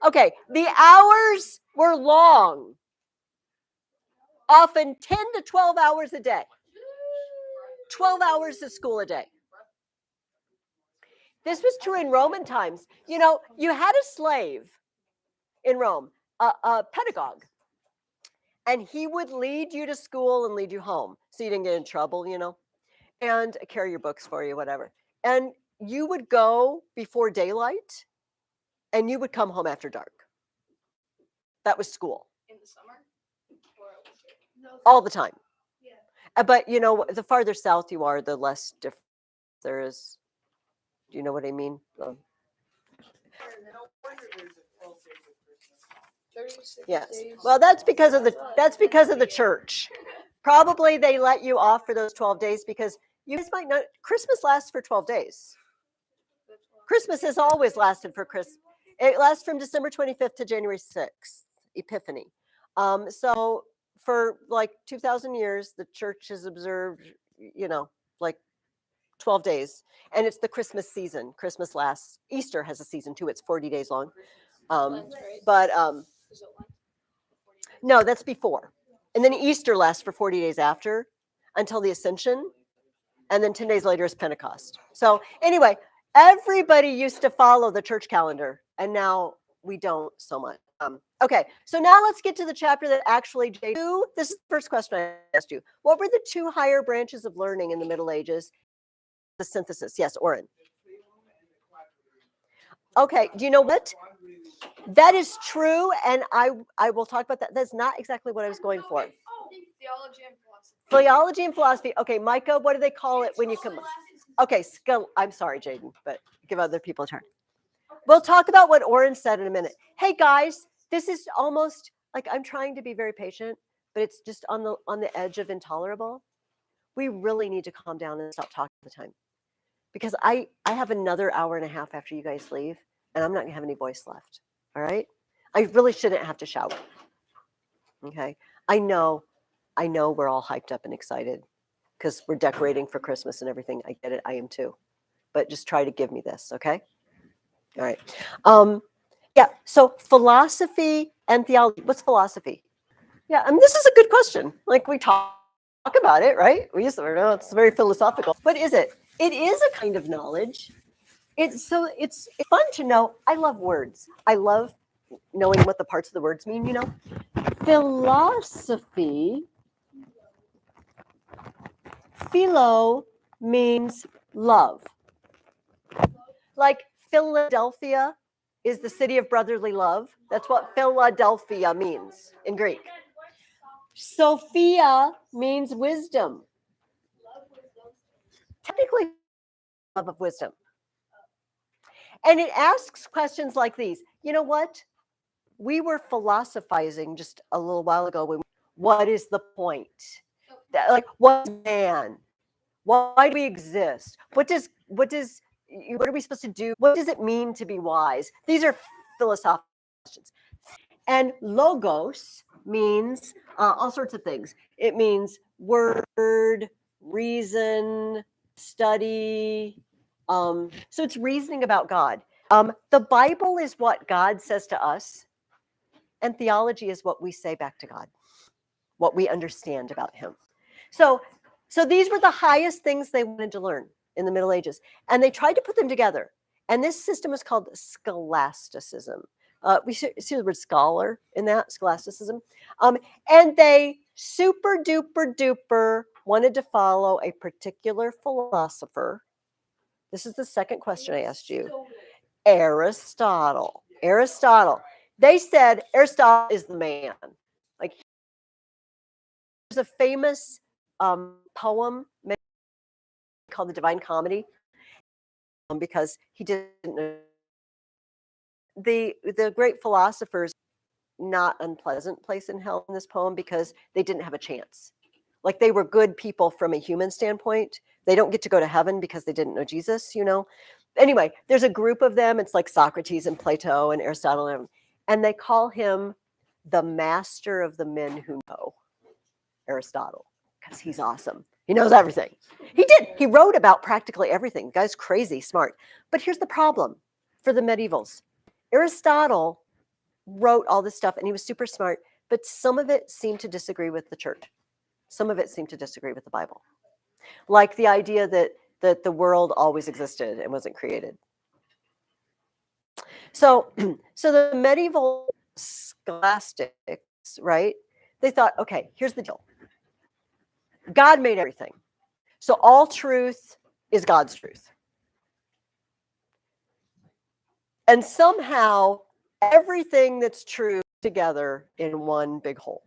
A: Okay. The hours were long. Often 10 to 12 hours a day. 12 hours of school a day. This was true in Roman times. You had a slave in Rome, a pedagogue. And he would lead you to school and lead you home so you didn't get in trouble, and carry your books for you, whatever. And you would go before daylight and you would come home after dark. That was school.
D: In the summer?
A: All the time.
D: Yeah.
A: But, the farther south you are, the less difference there is. Do you know what I mean? Yes. Well, that's because of the church. Probably they let you off for those 12 days because you guys might not. Christmas lasts for 12 days. Christmas has always lasted for Christmas. It lasts from December 25th to January 6th, Epiphany. So for like 2,000 years, the church has observed, like 12 days. And it's the Christmas season. Christmas lasts. Easter has a season too. It's 40 days long. But no, that's before. And then Easter lasts for 40 days after until the Ascension. And then 10 days later is Pentecost. So anyway, everybody used to follow the church calendar. And now we don't so much. Okay, so now let's get to the chapter that actually, this is the first question I asked you. What were the 2 higher branches of learning in the Middle Ages? The synthesis. Yes, Oren. Okay, do you know what? That is true, and I will talk about that. That's not exactly what I was going for.
D: Theology and philosophy.
A: Theology and philosophy. Okay, Micah, what do they call it when you come? Okay, I'm sorry, Jaden, but give other people a turn. We'll talk about what Oren said in a minute. Hey guys, this is almost like I'm trying to be very patient, but it's just on the edge of intolerable. We really need to calm down and stop talking all the time, because I have another hour and a half after you guys leave, and I'm not gonna have any voice left. All right, I really shouldn't have to shower. Okay, I know we're all hyped up and excited because we're decorating for Christmas and everything. I get it, I am too, but just try to give me this, okay? All right. Yeah, so philosophy and theology. What's philosophy? Yeah, I mean, this is a good question. Like, we talk about it, right? We use the word, oh, it's very philosophical. What is it? It is a kind of knowledge. It's fun to know. I love words. I love knowing what the parts of the words mean, you know? Philosophy, philo means love. Like Philadelphia is the city of brotherly love. That's what Philadelphia means in Greek. Sophia means wisdom. Technically, love of wisdom. And it asks questions like these. You know what? We were philosophizing just a little while ago. What is the point? Like, what is man? Why do we exist? What are we supposed to do? What does it mean to be wise? These are philosophical questions. And logos means all sorts of things. It means word, reason, study. So it's reasoning about God. The Bible is what God says to us, and theology is what we say back to God, what we understand about Him. So these were the highest things they wanted to learn in the Middle Ages, and they tried to put them together. And this system was called scholasticism. We see the word scholar in that, scholasticism. And they super duper duper wanted to follow a particular philosopher. This is the second question I asked you. Aristotle. Aristotle. They said Aristotle is the man. Like, there's a famous poem called the Divine Comedy, because he didn't know the great philosophers. Not unpleasant place in hell in this poem, because they didn't have a chance. Like, they were good people from a human standpoint. They don't get to go to heaven because they didn't know Jesus, you know. Anyway, there's a group of them. It's like Socrates and Plato and Aristotle, and they call him the master of the men who know, Aristotle, because he's awesome. He knows everything. He did. He wrote about practically everything. The guy's crazy smart. But here's the problem for the medievals. Aristotle wrote all this stuff, and he was super smart, but some of it seemed to disagree with the church. Some of it seemed to disagree with the Bible. Like the idea that the world always existed and wasn't created. So the medieval scholastics, right? They thought, okay, here's the deal. God made everything. So all truth is God's truth. And somehow everything that's true together in one big whole.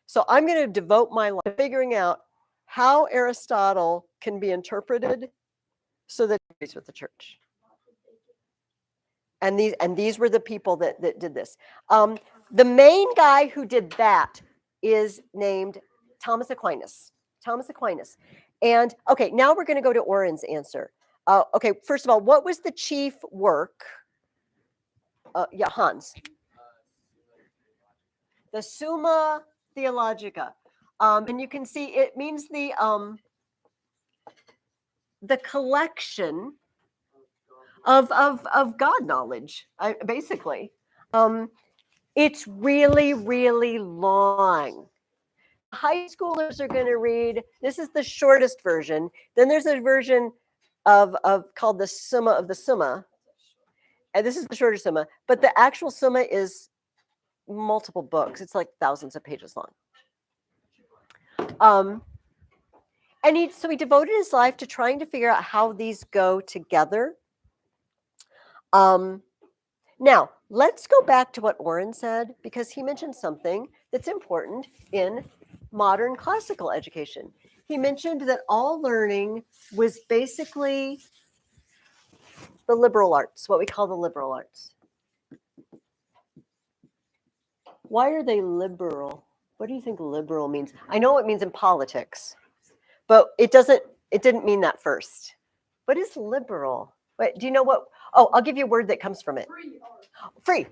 A: So I'm going to devote my life to figuring out how Aristotle can be interpreted so that it agrees with the church. And these were the people that did this. The main guy who did that is named Thomas Aquinas. Thomas Aquinas. And okay, now we're going to go to Oren's answer. Okay, first of all, what was the chief work? Yeah, Hans. The Summa Theologica. And you can see it means the collection of God knowledge, basically. It's really, really long. High schoolers are going to read, this is the shortest version. Then there's a version of called the Summa of the Summa. And this is the shorter Summa. But the actual Summa is multiple books. It's like thousands of pages long. And he devoted his life to trying to figure out how these go together. Now, let's go back to what Oren said, because he mentioned something that's important in modern classical education. He mentioned that all learning was basically the liberal arts, what we call the liberal arts. Why are they liberal? What do you think liberal means? I know it means in politics, but it didn't mean that first. What is liberal? Wait, do you know what? Oh, I'll give you a word that comes from it. Free.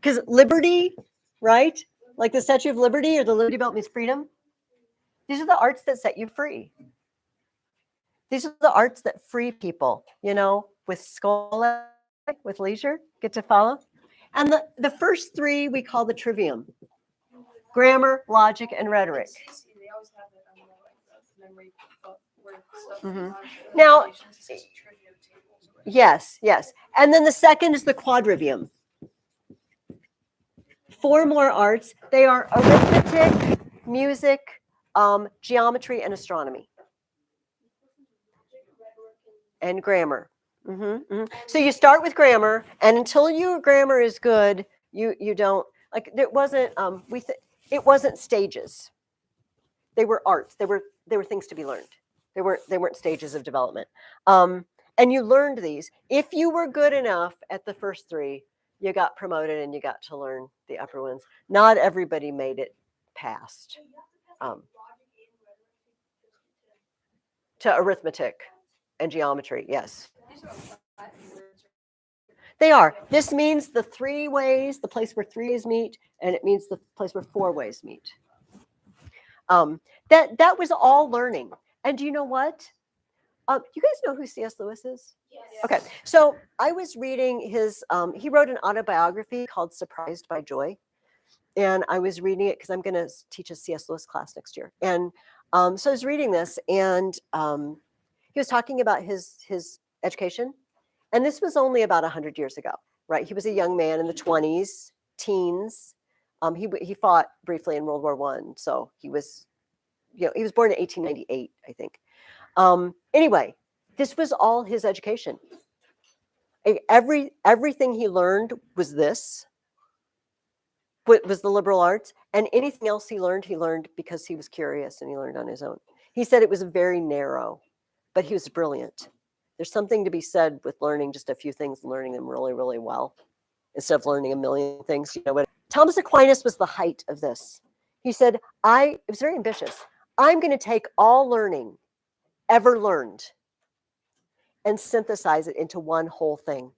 A: Because liberty, right? Like the Statue of Liberty or the Liberty Belt means freedom. These are the arts that set you free. These are the arts that free people, with scholarship, with leisure, get to follow. And the first three we call the trivium: grammar, logic, and rhetoric.
D: They always have it on the memory word stuff.
A: Mhm. Now, yes. And then the second is the quadrivium. 4 more arts. They are arithmetic, music, geometry, and astronomy. And grammar. So you start with grammar, and until your grammar is good, you don't, like, it wasn't it wasn't stages. They were arts. They were things to be learned. They weren't stages of development. And you learned these. If you were good enough at the first 3, you got promoted and you got to learn the upper ones. Not everybody made it past to arithmetic and geometry. Yes, they are. This means the 3 ways, the place where 3 ways meet, and it means the place where 4 ways meet. That was all learning. And do you know what? You guys know who C.S. Lewis is?
B: Yes.
A: Okay, so I was reading his, he wrote an autobiography called Surprised by Joy. And I was reading it because I'm going to teach a C.S. Lewis class next year. And so I was reading this, and he was talking about his education. And this was only about 100 years ago, right? He was a young man in the 20s, teens. He fought briefly in World War I. So he was born in 1898, I think. Anyway, this was all his education. Everything he learned was this. Was the liberal arts, and anything else he learned because he was curious and he learned on his own. He said it was very narrow, but he was brilliant. There's something to be said with learning just a few things, learning them really, really well, instead of learning a million things. Thomas Aquinas was the height of this. He said, it was very ambitious. I'm going to take all learning ever learned and synthesize it into one whole thing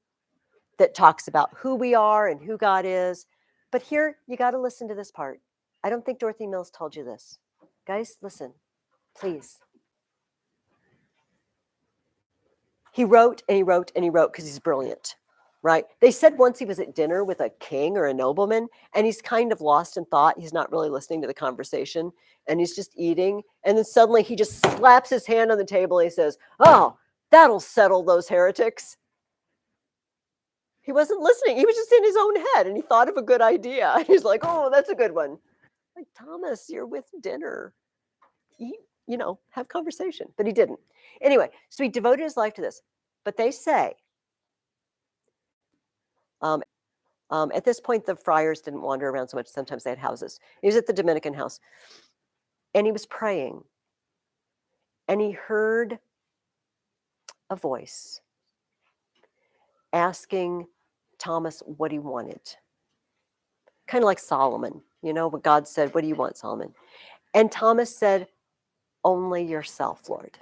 A: that talks about who we are and who God is. But here, you got to listen to this part. I don't think Dorothy Mills told you this. Guys, listen, please. He wrote and he wrote and he wrote because he's brilliant, right? They said once he was at dinner with a king or a nobleman, and he's kind of lost in thought. He's not really listening to the conversation, and he's just eating. And then suddenly he just slaps his hand on the table and he says, "Oh, that'll settle those heretics." He wasn't listening. He was just in his own head, and he thought of a good idea. He's like, "Oh, that's a good one." Like, Thomas, you're with dinner. Eat, have conversation. But he didn't. Anyway, so he devoted his life to this. But they say, at this point, the friars didn't wander around so much. Sometimes they had houses. He was at the Dominican house, and he was praying, and he heard a voice asking Thomas what he wanted. Kind of like Solomon, what God said, "What do you want, Solomon?" And Thomas said, "Only yourself, Lord."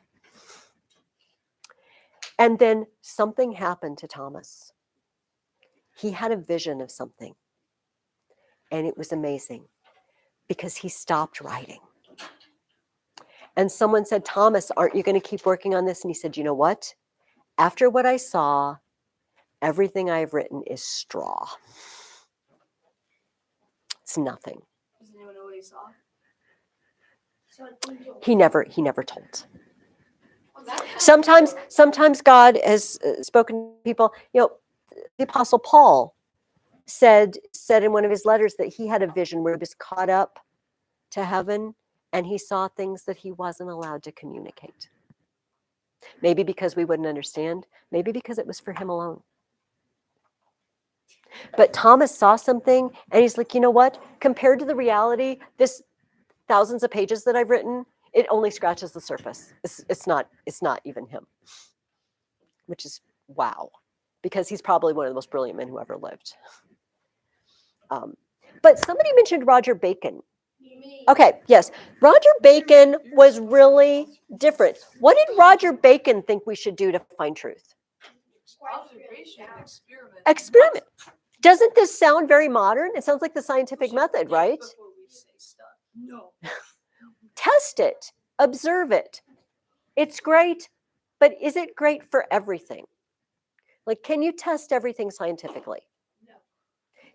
A: And then something happened to Thomas. He had a vision of something, and it was amazing because he stopped writing. And someone said, "Thomas, aren't you going to keep working on this?" And he said, "You know what? After what I saw, everything I've written is straw. It's nothing."
D: Does anyone know what he saw?
A: He never told. Sometimes God has spoken to people. The Apostle Paul said in one of his letters that he had a vision where he was caught up to heaven and he saw things that he wasn't allowed to communicate. Maybe because we wouldn't understand, maybe because it was for him alone. But Thomas saw something and he's like, you know what? Compared to the reality, this thousands of pages that I've written, it only scratches the surface. It's not even him, which is wow, because he's probably one of the most brilliant men who ever lived. But somebody mentioned Roger Bacon. Okay, yes. Roger Bacon was really different. What did Roger Bacon think we should do to find truth?
D: Observation, experiment.
A: Experiment. Doesn't this sound very modern? It sounds like the scientific method, right?
D: Before we say stuff. No.
A: Test it, observe it. It's great, but is it great for everything? Like, can you test everything scientifically?
D: No.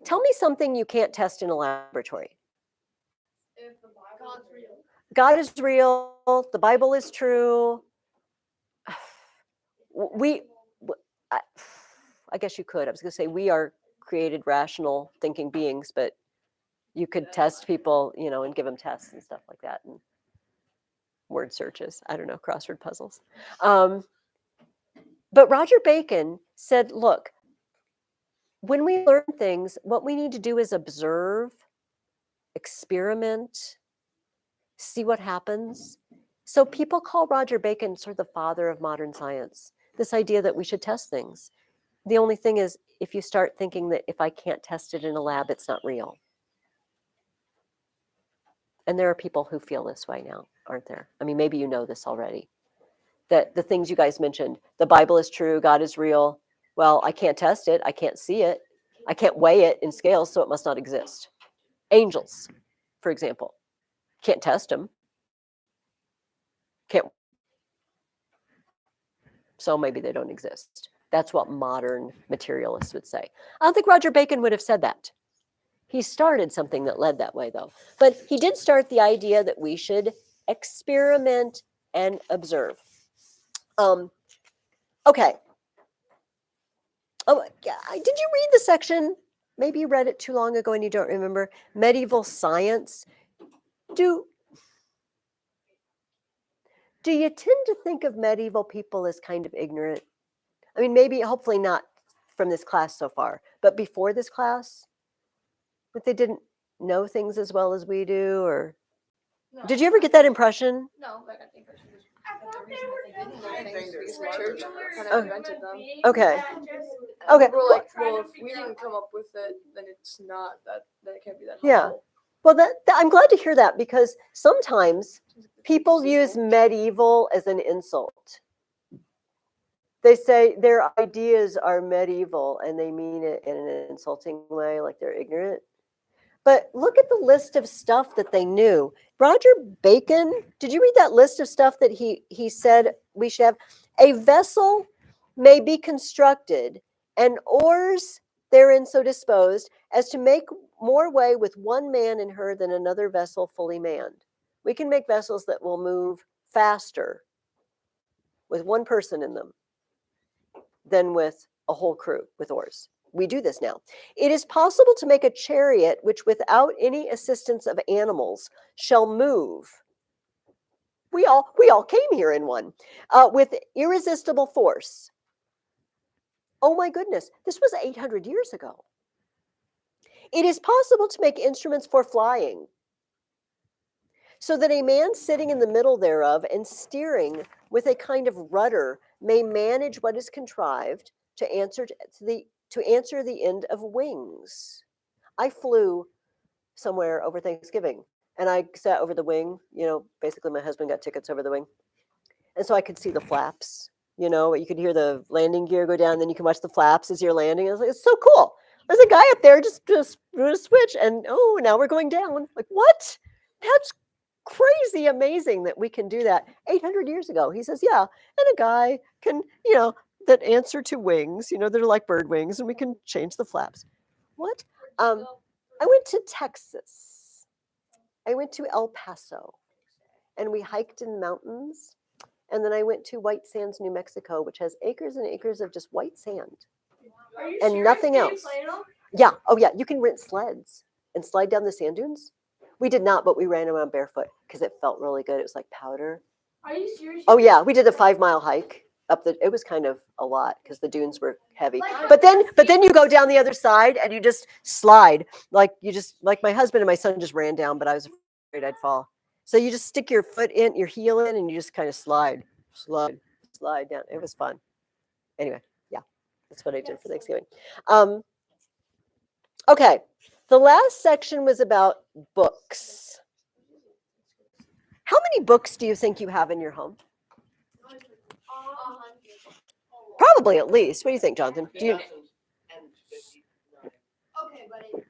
A: Tell me something you can't test in a laboratory.
D: If the God's real.
A: God is real. The Bible is true. I guess you could. I was going to say we are created, rational, thinking beings, but you could test people, and give them tests and stuff like that, and word searches. I don't know, crossword puzzles. But Roger Bacon said, look, when we learn things, what we need to do is observe, experiment, see what happens. So people call Roger Bacon sort of the father of modern science, this idea that we should test things. The only thing is, if you start thinking that if I can't test it in a lab, it's not real. And there are people who feel this way now, aren't there? I mean, maybe you know this already. That the things you guys mentioned, the Bible is true, God is real. Well, I can't test it. I can't see it. I can't weigh it in scales, so it must not exist. Angels, for example, can't test them. Can't. So maybe they don't exist. That's what modern materialists would say. I don't think Roger Bacon would have said that. He started something that led that way, though. But he did start the idea that we should experiment and observe. Okay. Oh, yeah. Did you read the section? Maybe you read it too long ago and you don't remember. Medieval science. Do you tend to think of medieval people as kind of ignorant? I mean, maybe, hopefully not from this class so far, but before this class, that they didn't know things as well as we do, or
D: No.
A: did you ever get that impression?
D: No, but I think that's the reason that they didn't know things because the church kind of
A: Oh.
D: invented them.
A: Okay.
D: And
A: Okay.
D: We're like, well, if we didn't come up with it, then it's not that. Then it can't be that
A: Yeah.
D: helpful.
A: Well, I'm glad to hear that, because sometimes people use medieval as an insult. They say their ideas are medieval and they mean it in an insulting way, like they're ignorant. But look at the list of stuff that they knew. Roger Bacon, did you read that list of stuff that he said we should have? A vessel may be constructed and oars therein so disposed as to make more way with one man in her than another vessel fully manned. We can make vessels that will move faster with one person in them than with a whole crew with oars. We do this now. It is possible to make a chariot which without any assistance of animals shall move. We all came here in one with irresistible force. Oh my goodness, this was 800 years ago. It is possible to make instruments for flying, so that a man sitting in the middle thereof and steering with a kind of rudder may manage what is contrived to answer the end of wings. I flew somewhere over Thanksgiving and I sat over the wing. Basically my husband got tickets over the wing. And so I could see the flaps, you could hear the landing gear go down, then you can watch the flaps as you're landing. I was like, it's so cool. There's a guy up there just a switch and now we're going down. Like, what? That's crazy amazing that we can do that 800 years ago. He says, yeah, and a guy can, that answer to wings, they're like bird wings, and we can change the flaps. What? I went to Texas. I went to El Paso, and we hiked in the mountains. And then I went to White Sands, New Mexico, which has acres and acres of just white sand.
B: Are you
A: And
B: serious?
A: nothing
B: Did you
A: else.
B: play them?
A: Yeah. Oh, yeah. You can rent sleds and slide down the sand dunes. We did not, but we ran around barefoot because it felt really good. It was like powder.
B: Are you serious?
A: Oh, yeah. We did a 5-mile hike it was kind of a lot because the dunes were heavy. But then you go down the other side and you just slide. Like my husband and my son just ran down, but I was afraid I'd fall. So you just stick your foot in, your heel in, and you just kind of slide down. It was fun. Anyway, yeah, that's what I did for Thanksgiving. Okay, the last section was about books. How many books do you think you have in your home? Probably at least. What do you think, Jonathan? Do you?
C: And 59.
D: Okay, buddy.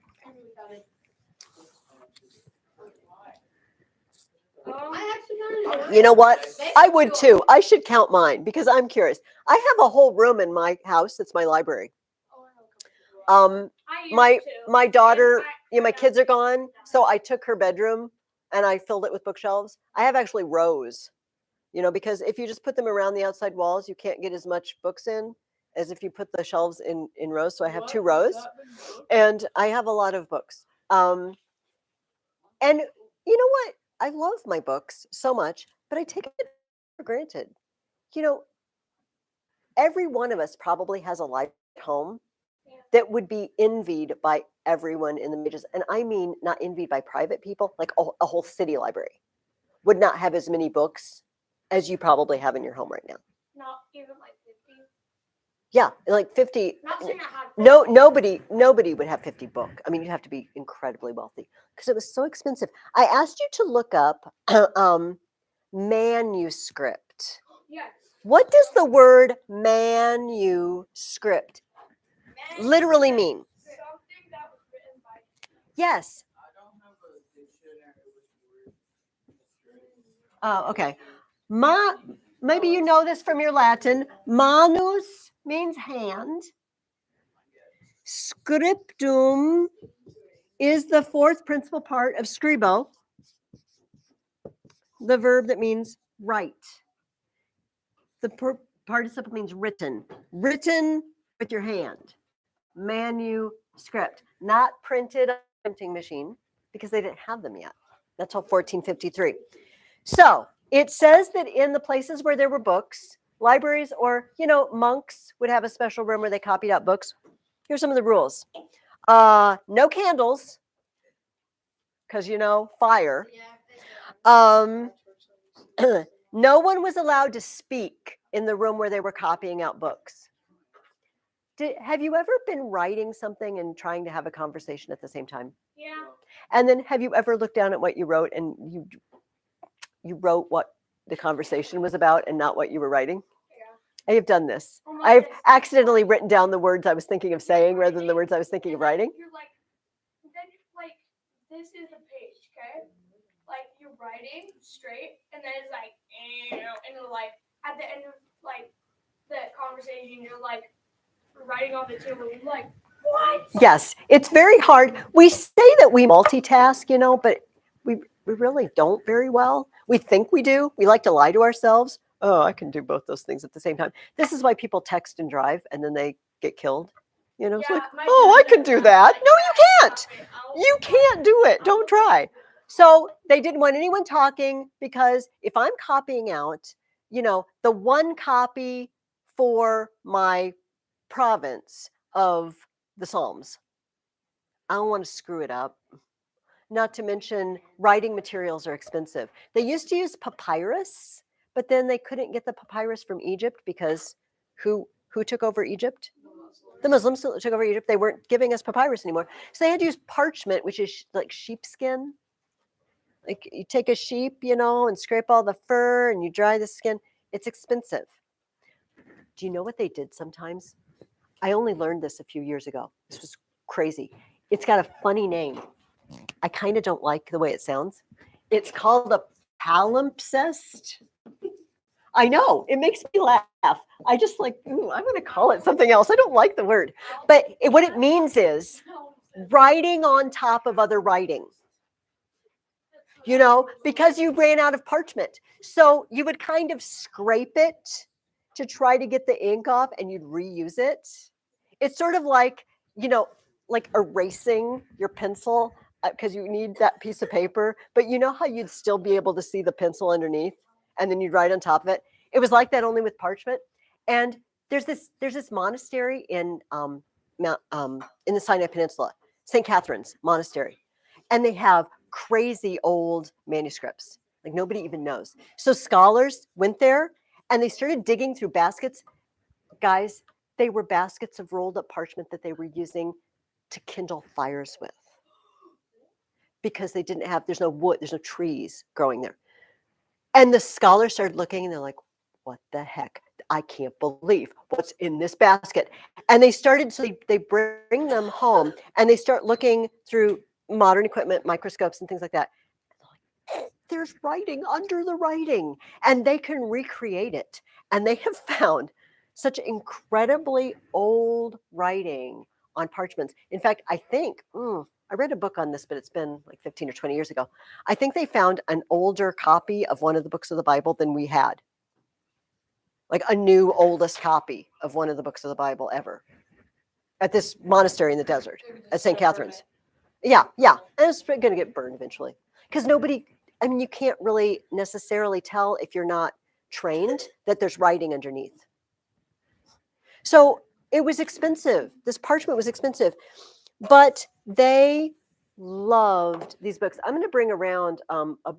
D: I actually got it.
A: You know what? I would too. I should count mine because I'm curious. I have a whole room in my house that's my library.
B: I used
A: My
B: to.
A: my daughter,
B: And
A: my kids are gone, so I took her bedroom and I filled it with bookshelves. I have actually rows, because if you just put them around the outside walls, you can't get as much books in as if you put the shelves in rows. So I have 2 rows, and I have a lot of books. And you know what? I love my books so much, but I take it for granted. You know, every one of us probably has a library at home that would be envied by everyone in the majors. And I mean, not envied by private people, like a whole city library would not have as many books as you probably have in your home right now.
B: Not even like 50.
A: Yeah, like 50.
B: Not saying I have 50.
A: No, nobody would have 50 book. I mean, you'd have to be incredibly wealthy because it was so expensive. I asked you to look up manuscript.
B: Yes.
A: What does the word manuscript literally mean?
B: Something that was written by.
A: Yes.
C: I don't have a dictionary with the word.
A: Okay. Maybe you know this from your Latin. Manus means hand. Scriptum is the 4th principal part of scribo, the verb that means write. The participle means written. Written with your hand. Manuscript. Not printed on a printing machine because they didn't have them yet. That's all 1453. So it says that in the places where there were books, libraries or, monks would have a special room where they copied out books. Here's some of the rules. No candles, because, fire. No one was allowed to speak in the room where they were copying out books. Have you ever been writing something and trying to have a conversation at the same time?
B: Yeah.
A: And then have you ever looked down at what you wrote and you wrote what the conversation was about and not what you were writing?
B: Yeah.
A: I have done this.
B: Oh my
A: I've
B: goodness.
A: accidentally written down the words I was thinking of saying rather than the words I was thinking of writing.
B: You're like, then like, this is a page, okay? Like you're writing straight, and then it's like, and then like at the end of like the conversation, you're like writing on the table. You're like, what?
A: Yes, it's very hard. We say that we multitask, but we really don't very well. We think we do. We like to lie to ourselves. Oh, I can do both those things at the same time. This is why people text and drive and then they get killed. It's like, oh, I can do that. No, you can't. You can't do it. Don't try. So they didn't want anyone talking because if I'm copying out, the one copy for my province of the Psalms, I don't want to screw it up. Not to mention writing materials are expensive. They used to use papyrus, but then they couldn't get the papyrus from Egypt because who took over Egypt? The Muslims took over Egypt. They weren't giving us papyrus anymore. So they had to use parchment, which is like sheepskin. Like you take a sheep, and scrape all the fur and you dry the skin. It's expensive. Do you know what they did sometimes? I only learned this a few years ago. This was crazy. It's got a funny name. I kind of don't like the way it sounds. It's called a palimpsest. I know, it makes me laugh. I just like, ooh, I'm going to call it something else. I don't like the word. But what it means is writing on top of other writing. Because you ran out of parchment. So you would kind of scrape it to try to get the ink off and you'd reuse it. It's sort of like, like erasing your pencil because you need that piece of paper, but you know how you'd still be able to see the pencil underneath and then you'd write on top of it? It was like that only with parchment. And there's this monastery in in the Sinai Peninsula, St. Catherine's Monastery, and they have crazy old manuscripts, like nobody even knows. So scholars went there and they started digging through baskets. Guys, they were baskets of rolled up parchment that they were using to kindle fires with, because they didn't have, there's no wood, there's no trees growing there. And the scholars started looking and they're like, what the heck? I can't believe what's in this basket. And they started, so they bring them home and they start looking through modern equipment, microscopes and things like that. There's writing under the writing, and they can recreate it. And they have found such incredibly old writing on parchments. In fact, I think, I read a book on this, but it's been like 15 or 20 years ago. I think they found an older copy of one of the books of the Bible than we had. Like a new oldest copy of one of the books of the Bible ever at this monastery in the desert at St. Catherine's. Yeah. And it's going to get burned eventually, because nobody, I mean, you can't really necessarily tell if you're not trained that there's writing underneath. So it was expensive. This parchment was expensive, but they loved these books. I'm going to bring around a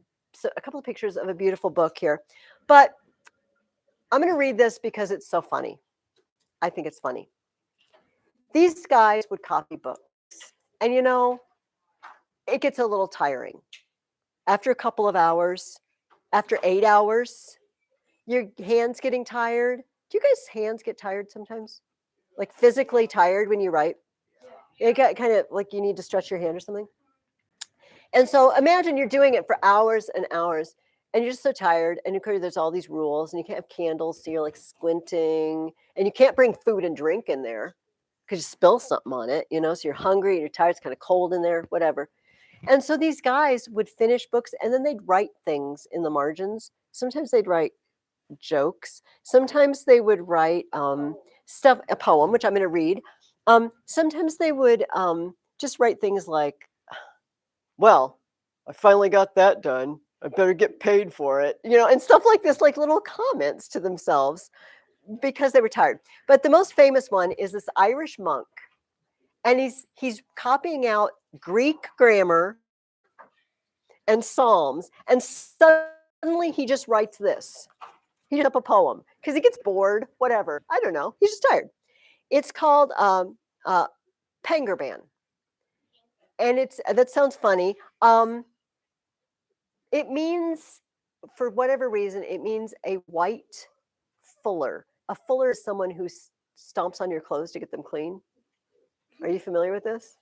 A: couple of pictures of a beautiful book here, but I'm going to read this because it's so funny. I think it's funny. These guys would copy books, and it gets a little tiring. After a couple of hours, after 8 hours, your hands getting tired. Do you guys' hands get tired sometimes? Like physically tired when you write? It got kind of like you need to stretch your hand or something. And so imagine you're doing it for hours and hours, and you're just so tired, and there's all these rules, and you can't have candles, so you're like squinting, and you can't bring food and drink in there because you spill something on it, so you're hungry and you're tired, it's kind of cold in there, whatever. And so these guys would finish books, and then they'd write things in the margins. Sometimes they'd write jokes. Sometimes they would write a poem, which I'm going to read. Sometimes they would just write things like, well, I finally got that done. I better get paid for it, and stuff like this, like little comments to themselves because they were tired. But the most famous one is this Irish monk, and he's copying out Greek grammar and Psalms, and suddenly he just writes this. He just up a poem because he gets bored, whatever. I don't know. He's just tired. It's called Pangerban, and that sounds funny. It means, for whatever reason, it means a white fuller. A fuller is someone who stomps on your clothes to get them clean. Are you familiar with this?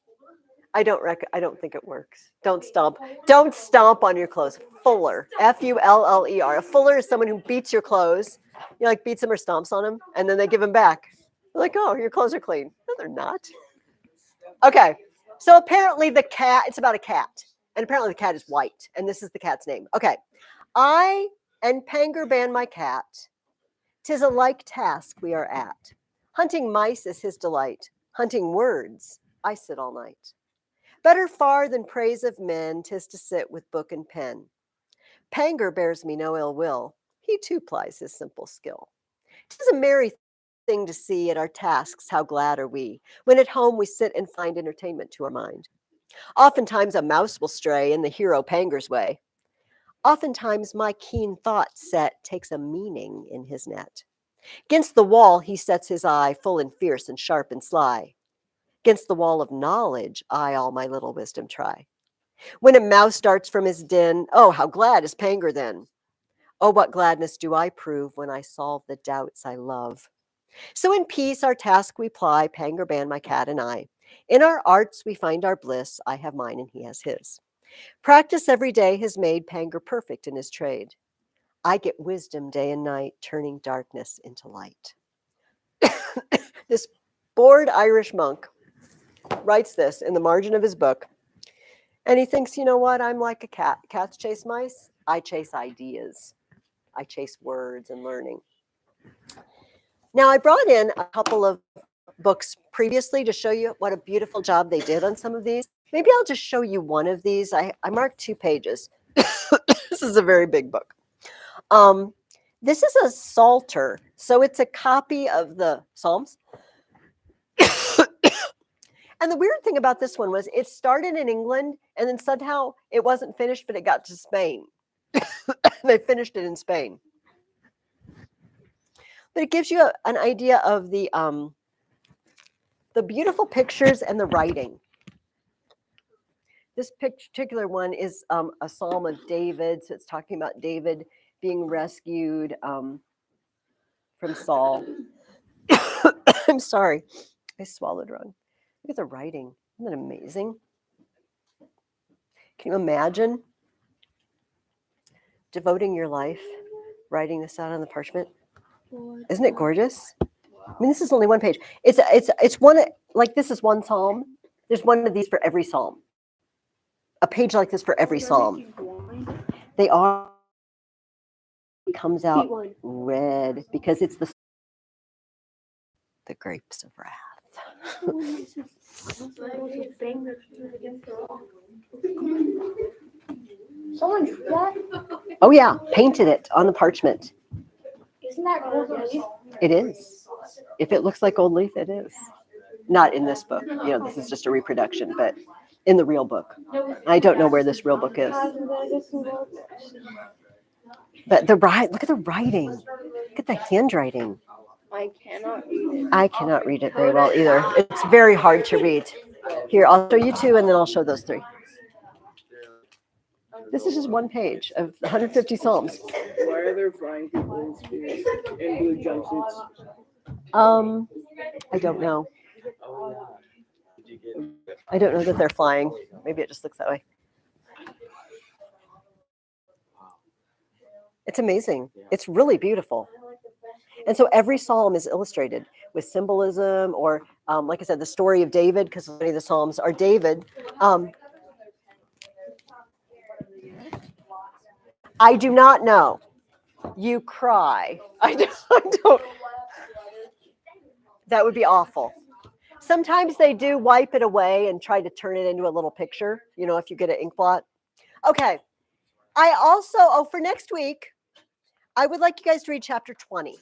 A: I don't think it works. Don't stomp on your clothes. Fuller, Fuller. A fuller is someone who beats your clothes. Like beats them or stomps on them, and then they give them back. They're like, oh, your clothes are clean. No, they're not. Okay, so apparently it's about a cat, and apparently the cat is white, and this is the cat's name. Okay, I and Pangerban my cat, 'tis a like task we are at. Hunting mice is his delight. Hunting words, I sit all night. Better far than praise of men, 'tis to sit with book and pen. Panger bears me no ill will. He too plies his simple skill. 'Tis a merry thing to see at our tasks how glad are we, when at home we sit and find entertainment to our mind. Oftentimes a mouse will stray in the hero Panger's way. Oftentimes my keen thought set takes a meaning in his net. 'Gainst the wall he sets his eye, full and fierce and sharp and sly. 'Gainst the wall of knowledge I all my little wisdom try. When a mouse starts from his den, oh, how glad is Panger then! Oh, what gladness do I prove when I solve the doubts I love. So in peace our task we ply, Pangerban, my cat, and I. In our arts we find our bliss, I have mine and he has his. Practice every day has made Panger perfect in his trade. I get wisdom day and night, turning darkness into light. This bored Irish monk writes this in the margin of his book, and he thinks, you know what, I'm like a cat. Cats chase mice. I chase ideas. I chase words and learning. Now, I brought in a couple of books previously to show you what a beautiful job they did on some of these. Maybe I'll just show you one of these. I marked 2 pages. This is a very big book. This is a Psalter, so it's a copy of the Psalms. And the weird thing about this one was it started in England and then somehow it wasn't finished, but it got to Spain. They finished it in Spain. But it gives you an idea of the beautiful pictures and the writing. This particular one is a Psalm of David, so it's talking about David being rescued from Saul. I'm sorry, I swallowed wrong. Look at the writing. Isn't that amazing? Can you imagine devoting your life writing this out on the parchment? Isn't it gorgeous? I mean, this is only one page. It's one, like this is one psalm. There's one of these for every psalm. A page like this for every psalm. They are. It comes out red because it's the grapes of wrath.
B: Someone drew that?
A: Oh yeah, painted it on the parchment.
B: Isn't that gold leaf?
A: It is. If it looks like gold leaf, it is. Not in this book. You know, this is just a reproduction, but in the real book. I don't know where this real book is. But look at the writing. Look at the handwriting.
B: I cannot read it.
A: I cannot read it very well either. It's very hard to read. Here, I'll show you two and then I'll show those three. This is just one page of 150 Psalms.
C: Why are there flying people in space in blue jumpsuits?
A: I don't know. I don't know that they're flying. Maybe it just looks that way. It's amazing. It's really beautiful. And so every psalm is illustrated with symbolism or, like I said, the story of David, because many of the Psalms are David. I do not know. You cry. I don't. That would be awful. Sometimes they do wipe it away and try to turn it into a little picture, you know, if you get an ink blot. Okay. I also, for next week, I would like you guys to read chapter 20.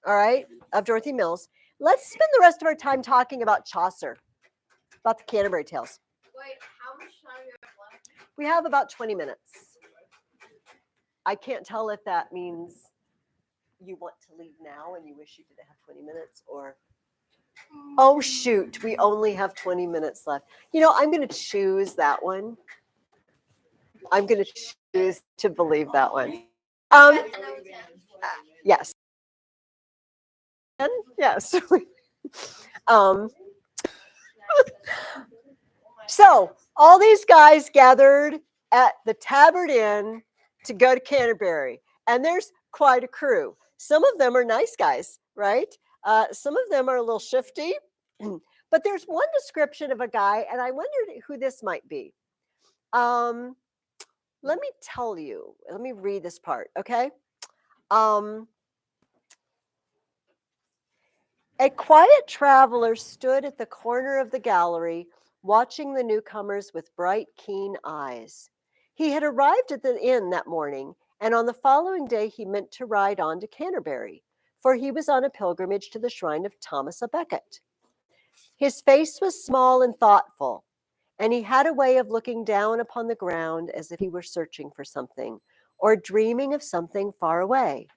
A: All right, of Dorothy Mills. Let's spend the rest of our time talking about Chaucer, about the Canterbury Tales.
E: Wait, how much time do you have left?
A: We have about 20 minutes. I can't tell if that means you want to leave now and you wish you did have 20 minutes or, oh shoot, we only have 20 minutes left. You know, I'm going to choose that one. I'm going to choose to believe that one. Yes. Yes. So all these guys gathered at the Tabard Inn to go to Canterbury, and there's quite a crew. Some of them are nice guys, right? Some of them are a little shifty, but there's one description of a guy, and I wondered who this might be. Let me tell you. Let me read this part, okay? A quiet traveler stood at the corner of the gallery, watching the newcomers with bright, keen eyes. He had arrived at the inn that morning, and on the following day he meant to ride on to Canterbury, for he was on a pilgrimage to the shrine of Thomas a Becket. His face was small and thoughtful, and he had a way of looking down upon the ground as if he were searching for something, or dreaming of something far away.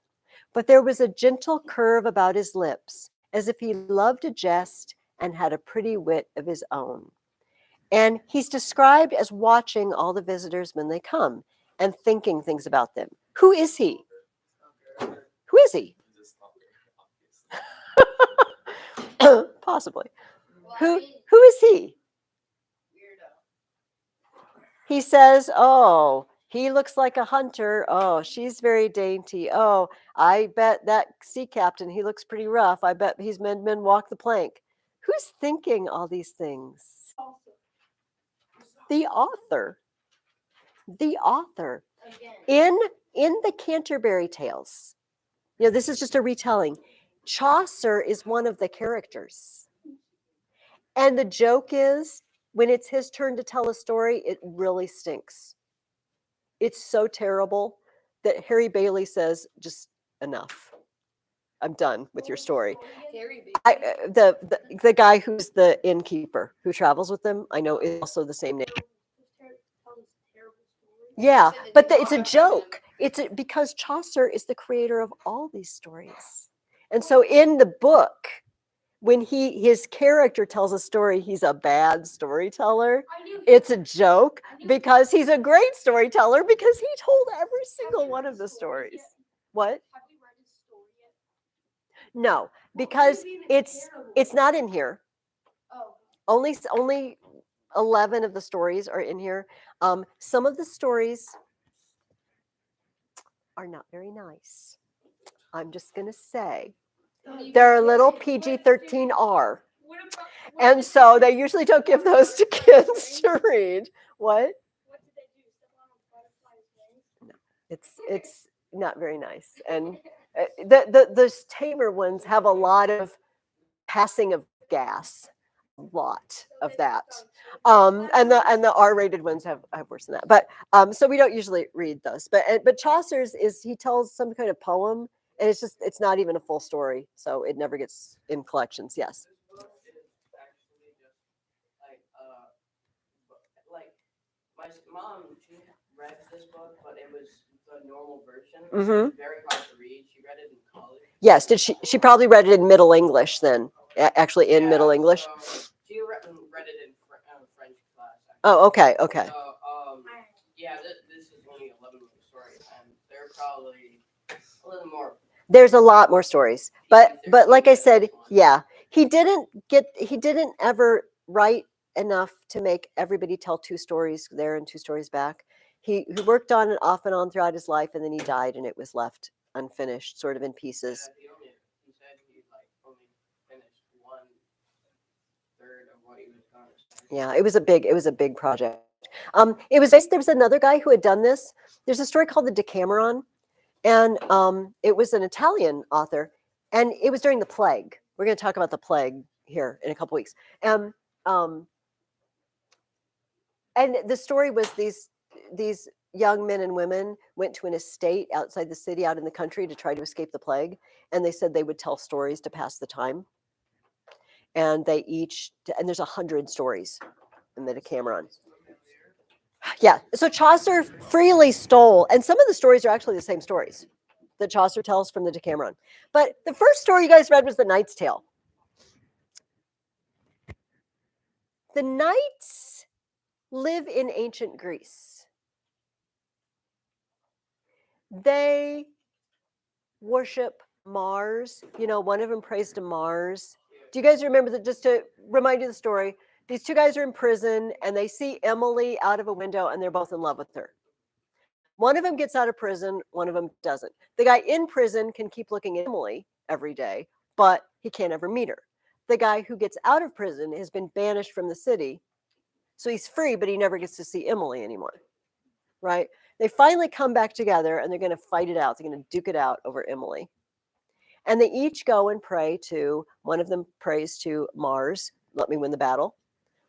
A: But there was a gentle curve about his lips, as if he loved a jest and had a pretty wit of his own. And he's described as watching all the visitors when they come and thinking things about them. Who is he? Who is he? Possibly. Who is he? He says, oh, he looks like a hunter. Oh, she's very dainty. Oh, I bet that sea captain, he looks pretty rough. I bet he's men walk the plank. Who's thinking all these things? The author. The author. In the Canterbury Tales. You know, this is just a retelling. Chaucer is one of the characters. And the joke is, when it's his turn to tell a story, it really stinks. It's so terrible that Harry Bailey says, just enough. I'm done with your story.
D: Harry Bailey.
A: The guy who's the innkeeper who travels with them, I know is also the same name. Yeah, but it's a joke. Because Chaucer is the creator of all these stories. And so in the book, when his character tells a story, he's a bad storyteller. It's a joke because he's a great storyteller because he told every single one of the stories. What?
B: Have we read his story yet?
A: No, because it's not in here.
B: Oh.
A: Only 11 of the stories are in here. Some of the stories are not very nice. I'm just going to say they're a little PG-13R. And so they usually don't give those to kids to read. What?
B: What did they do? Step on a butterfly's wings?
A: No, it's not very nice. And the tamer ones have a lot of passing of gas. A lot of that. And the R-rated ones have worse than that. But so we don't usually read those. But Chaucer's he tells some kind of poem, and it's not even a full story, so it never gets in collections. Yes.
C: Like my mom, she read this book, but it was the normal version.
A: Mm-hmm.
C: It was very hard to read. She read it in college.
A: Yes. Did she probably read it in Middle English then? Actually, in Middle English.
C: So she read it in French class. Actually.
A: Oh, okay. Okay.
C: So yeah, this is only 11 stories, and they're probably a little more.
A: There's a lot more stories, but like I said, yeah, he didn't ever write enough to make everybody tell 2 stories there and 2 stories back. He worked on it off and on throughout his life, and then he died, and it was left unfinished, sort of in pieces.
C: Yeah, he said he only finished 1/3 of what he was going to say.
A: Yeah, it was a big project. There was another guy who had done this. There's a story called the Decameron. And it was an Italian author, and it was during the plague. We're going to talk about the plague here in a couple weeks. And the story was these young men and women went to an estate outside the city, out in the country, to try to escape the plague. And they said they would tell stories to pass the time. And there's 100 stories in the Decameron. Yeah, so Chaucer freely stole, and some of the stories are actually the same stories that Chaucer tells from the Decameron. But the first story you guys read was The Knight's Tale. The knights live in ancient Greece. They worship Mars. One of them prays to Mars. Do you guys remember that? Just to remind you the story, these 2 guys are in prison, and they see Emily out of a window, and they're both in love with her. One of them gets out of prison, one of them doesn't. The guy in prison can keep looking at Emily every day, but he can't ever meet her. The guy who gets out of prison has been banished from the city, so he's free, but he never gets to see Emily anymore, right? They finally come back together, and they're going to fight it out. They're going to duke it out over Emily. And they each go and pray to, one of them prays to Mars, let me win the battle.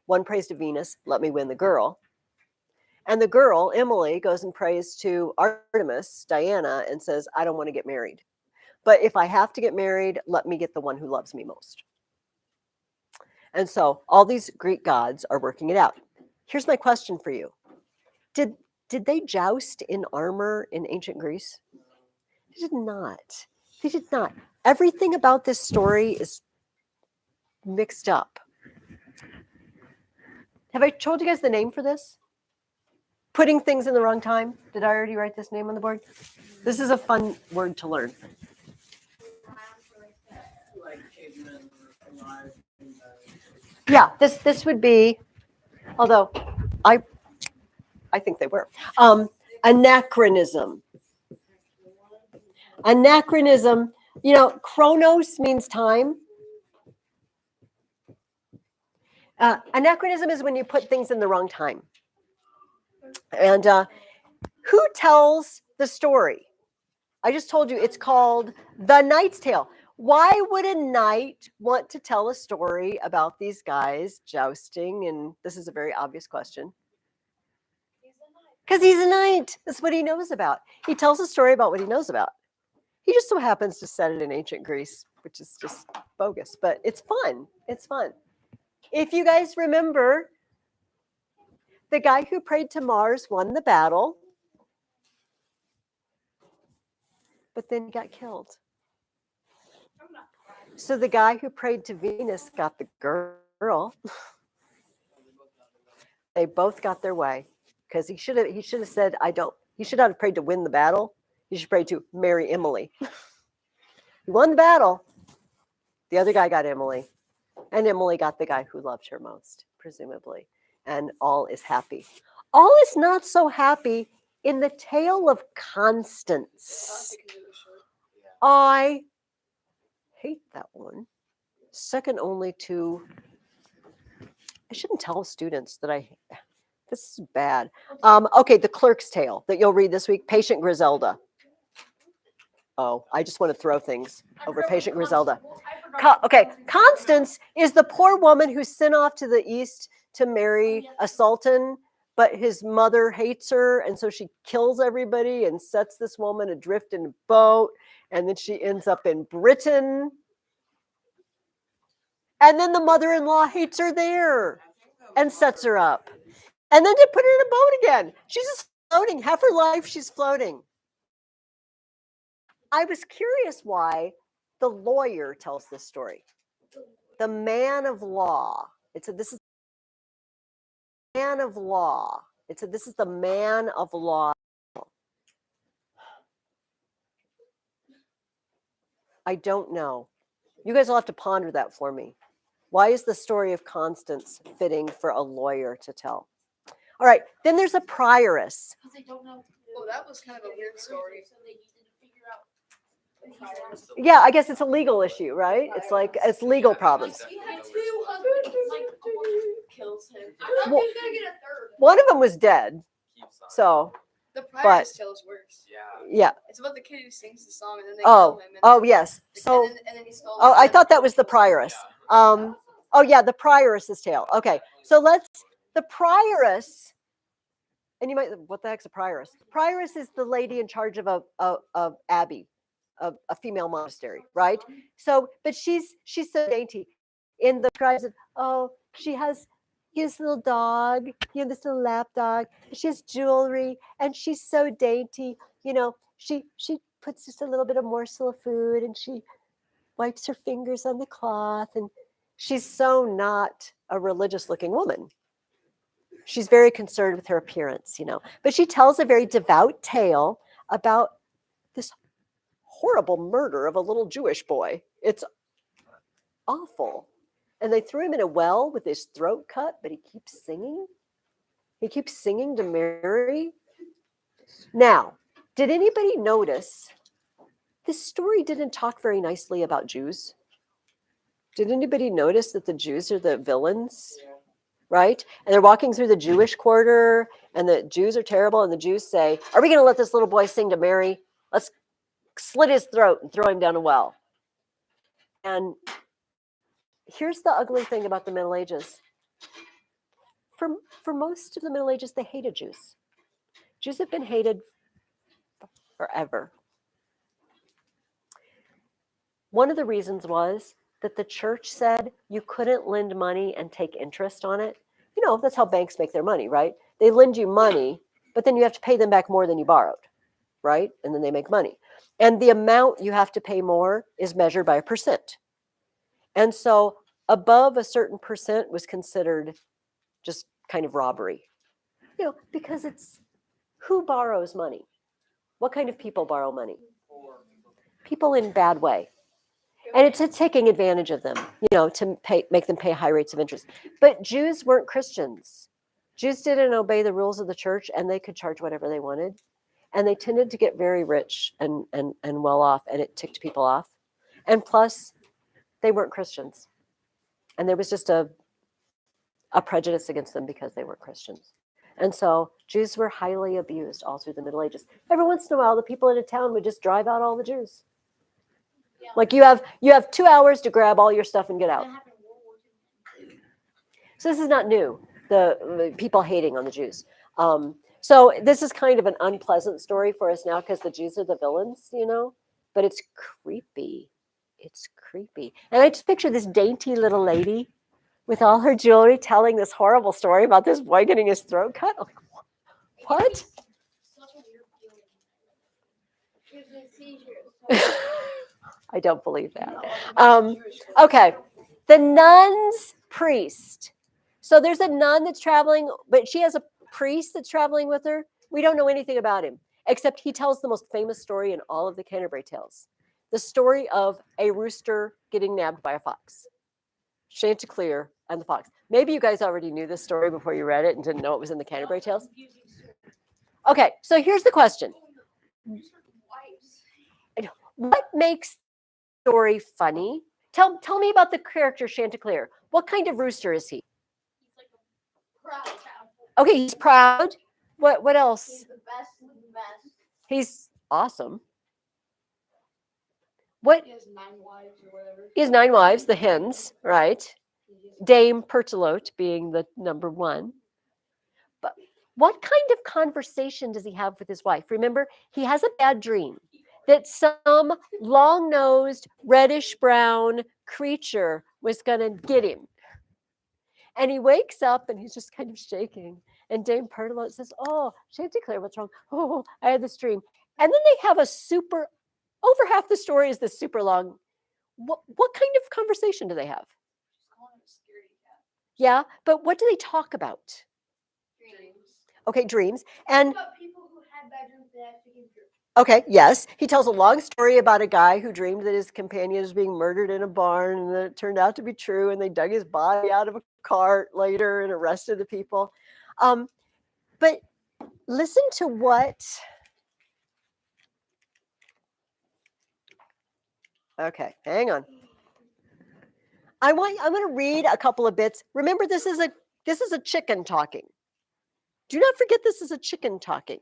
A: One prays to Venus, let me win the girl. And the girl, Emily, goes and prays to Artemis, Diana, and says, I don't want to get married. But if I have to get married, let me get the one who loves me most. And so all these Greek gods are working it out. Here's my question for you. Did they joust in armor in ancient Greece? They did not. They did not. Everything about this story is mixed up. Have I told you guys the name for this? Putting things in the wrong time. Did I already write this name on the board? This is a fun word to learn. Yeah, this would be, although I think they were, anachronism. Anachronism, chronos means time. Anachronism is when you put things in the wrong time. And who tells the story? I just told you it's called The Knight's Tale. Why would a knight want to tell a story about these guys jousting? And this is a very obvious question. Because he's a knight. That's what he knows about. He tells a story about what he knows about. He just so happens to set it in ancient Greece, which is just bogus, but it's fun. It's fun. If you guys remember, the guy who prayed to Mars won the battle, but then he got killed. So the guy who prayed to Venus got the girl. They both got their way because he should have said, I don't. He should not have prayed to win the battle. He should pray to marry Emily. He won the battle. The other guy got Emily, and Emily got the guy who loved her most, presumably. And all is happy. All is not so happy in the tale of Constance. I hate that one. Second only to, I shouldn't tell students that this is bad. Okay, The Clerk's Tale that you'll read this week, Patient Griselda. Oh, I just want to throw things over Patient Griselda. Okay, Constance is the poor woman who's sent off to the east to marry a sultan, but his mother hates her, and so she kills everybody and sets this woman adrift in a boat, and then she ends up in Britain. And then the mother-in-law hates her there and sets her up. And then to put her in a boat again. She's just floating. Half her life, she's floating. I was curious why the lawyer tells this story. The man of law. It said, this is the man of law. It said, this is the man of law. I don't know. You guys will have to ponder that for me. Why is the story of Constance fitting for a lawyer to tell? All right, then there's a prioress.
E: Because they don't know.
D: Oh, that was kind of a weird story.
E: So they needed to figure out.
A: Yeah, I guess it's a legal issue, right? It's like, it's legal problems.
E: He had 2 husbands. Like,
D: Kills him.
E: I thought he was gonna get a third.
A: One of them was dead. So,
D: The prioress tale is worse.
A: yeah.
D: It's about the kid who sings the song and then they
A: Oh,
D: kill him. And
A: oh
D: then,
A: yes. So,
D: and then he stole
A: oh, I
D: it.
A: thought that was the prioress. Oh yeah, the prioress's tale. Okay, so the prioress, and you might, what the heck's a prioress? Prioress is the lady in charge of a abbey, a female monastery, right? So, but she's so dainty. In the describes it, oh, she has his little dog, this little lap dog. She has jewelry, and she's so dainty. She puts just a little bit of morsel of food, and she wipes her fingers on the cloth, and she's so not a religious-looking woman. She's very concerned with her appearance, But she tells a very devout tale about this horrible murder of a little Jewish boy. It's awful. And they threw him in a well with his throat cut, but he keeps singing. He keeps singing to Mary. Now, did anybody notice this story didn't talk very nicely about Jews? Did anybody notice that the Jews are the villains? Right? And they're walking through the Jewish quarter, and the Jews are terrible, and the Jews say, are we going to let this little boy sing to Mary? Let's slit his throat and throw him down a well. And here's the ugly thing about the Middle Ages. For most of the Middle Ages, they hated Jews. Jews have been hated forever. One of the reasons was that the church said you couldn't lend money and take interest on it. That's how banks make their money, right? They lend you money, but then you have to pay them back more than you borrowed, right? And then they make money. And the amount you have to pay more is measured by a percent. And so above a certain percent was considered just kind of robbery, because it's who borrows money? What kind of people borrow money? People in bad way. And it's taking advantage of them, to make them pay high rates of interest. But Jews weren't Christians. Jews didn't obey the rules of the church, and they could charge whatever they wanted. And they tended to get very rich and well off, and it ticked people off. And plus, they weren't Christians. And there was just a prejudice against them because they weren't Christians. And so Jews were highly abused all through the Middle Ages. Every once in a while, the people in a town would just drive out all the Jews.
E: Yeah.
A: Like you have 2 hours to grab all your stuff and get out.
E: That happened in World War II.
A: So this is not new, the people hating on the Jews. So this is kind of an unpleasant story for us now because the Jews are the villains, but it's creepy. It's creepy. And I just picture this dainty little lady with all her jewelry telling this horrible story about this boy getting his throat cut. I'm like, what?
E: Such a weird feeling. Gives me seizures.
A: I don't believe that. Okay. The nun's priest. So there's a nun that's traveling, but she has a priest that's traveling with her. We don't know anything about him, except he tells the most famous story in all of the Canterbury Tales. The story of a rooster getting nabbed by a fox. Chanticleer and the fox. Maybe you guys already knew this story before you read it and didn't know it was in the Canterbury Tales. Okay, so here's the question. What makes the story funny? Tell me about the character Chanticleer. What kind of rooster is he?
E: He's like a proud child.
A: Okay, he's proud. What else?
E: He's the best of the best.
A: He's awesome. What?
D: He has 9 wives or whatever.
A: He has 9 wives, the hens, right? Dame Pertelote being the number 1. But what kind of conversation does he have with his wife? Remember, he has a bad dream that some long-nosed, reddish-brown creature was going to get him. And he wakes up and he's just kind of shaking. And Dame Pertelote says, "Oh, Chanticleer, what's wrong? Oh, I had this dream." And then they have over half the story is this super long. What kind of conversation do they have? Yeah, but what do they talk about?
E: Dreams.
A: Okay, dreams. And
E: About people who had bad dreams that actually came true.
A: okay, yes, he tells a long story about a guy who dreamed that his companion was being murdered in a barn, and then it turned out to be true, and they dug his body out of a cart later and arrested the people. But listen to what. Okay, hang on. I'm going to read a couple of bits. Remember, this is a chicken talking. Do not forget this is a chicken talking.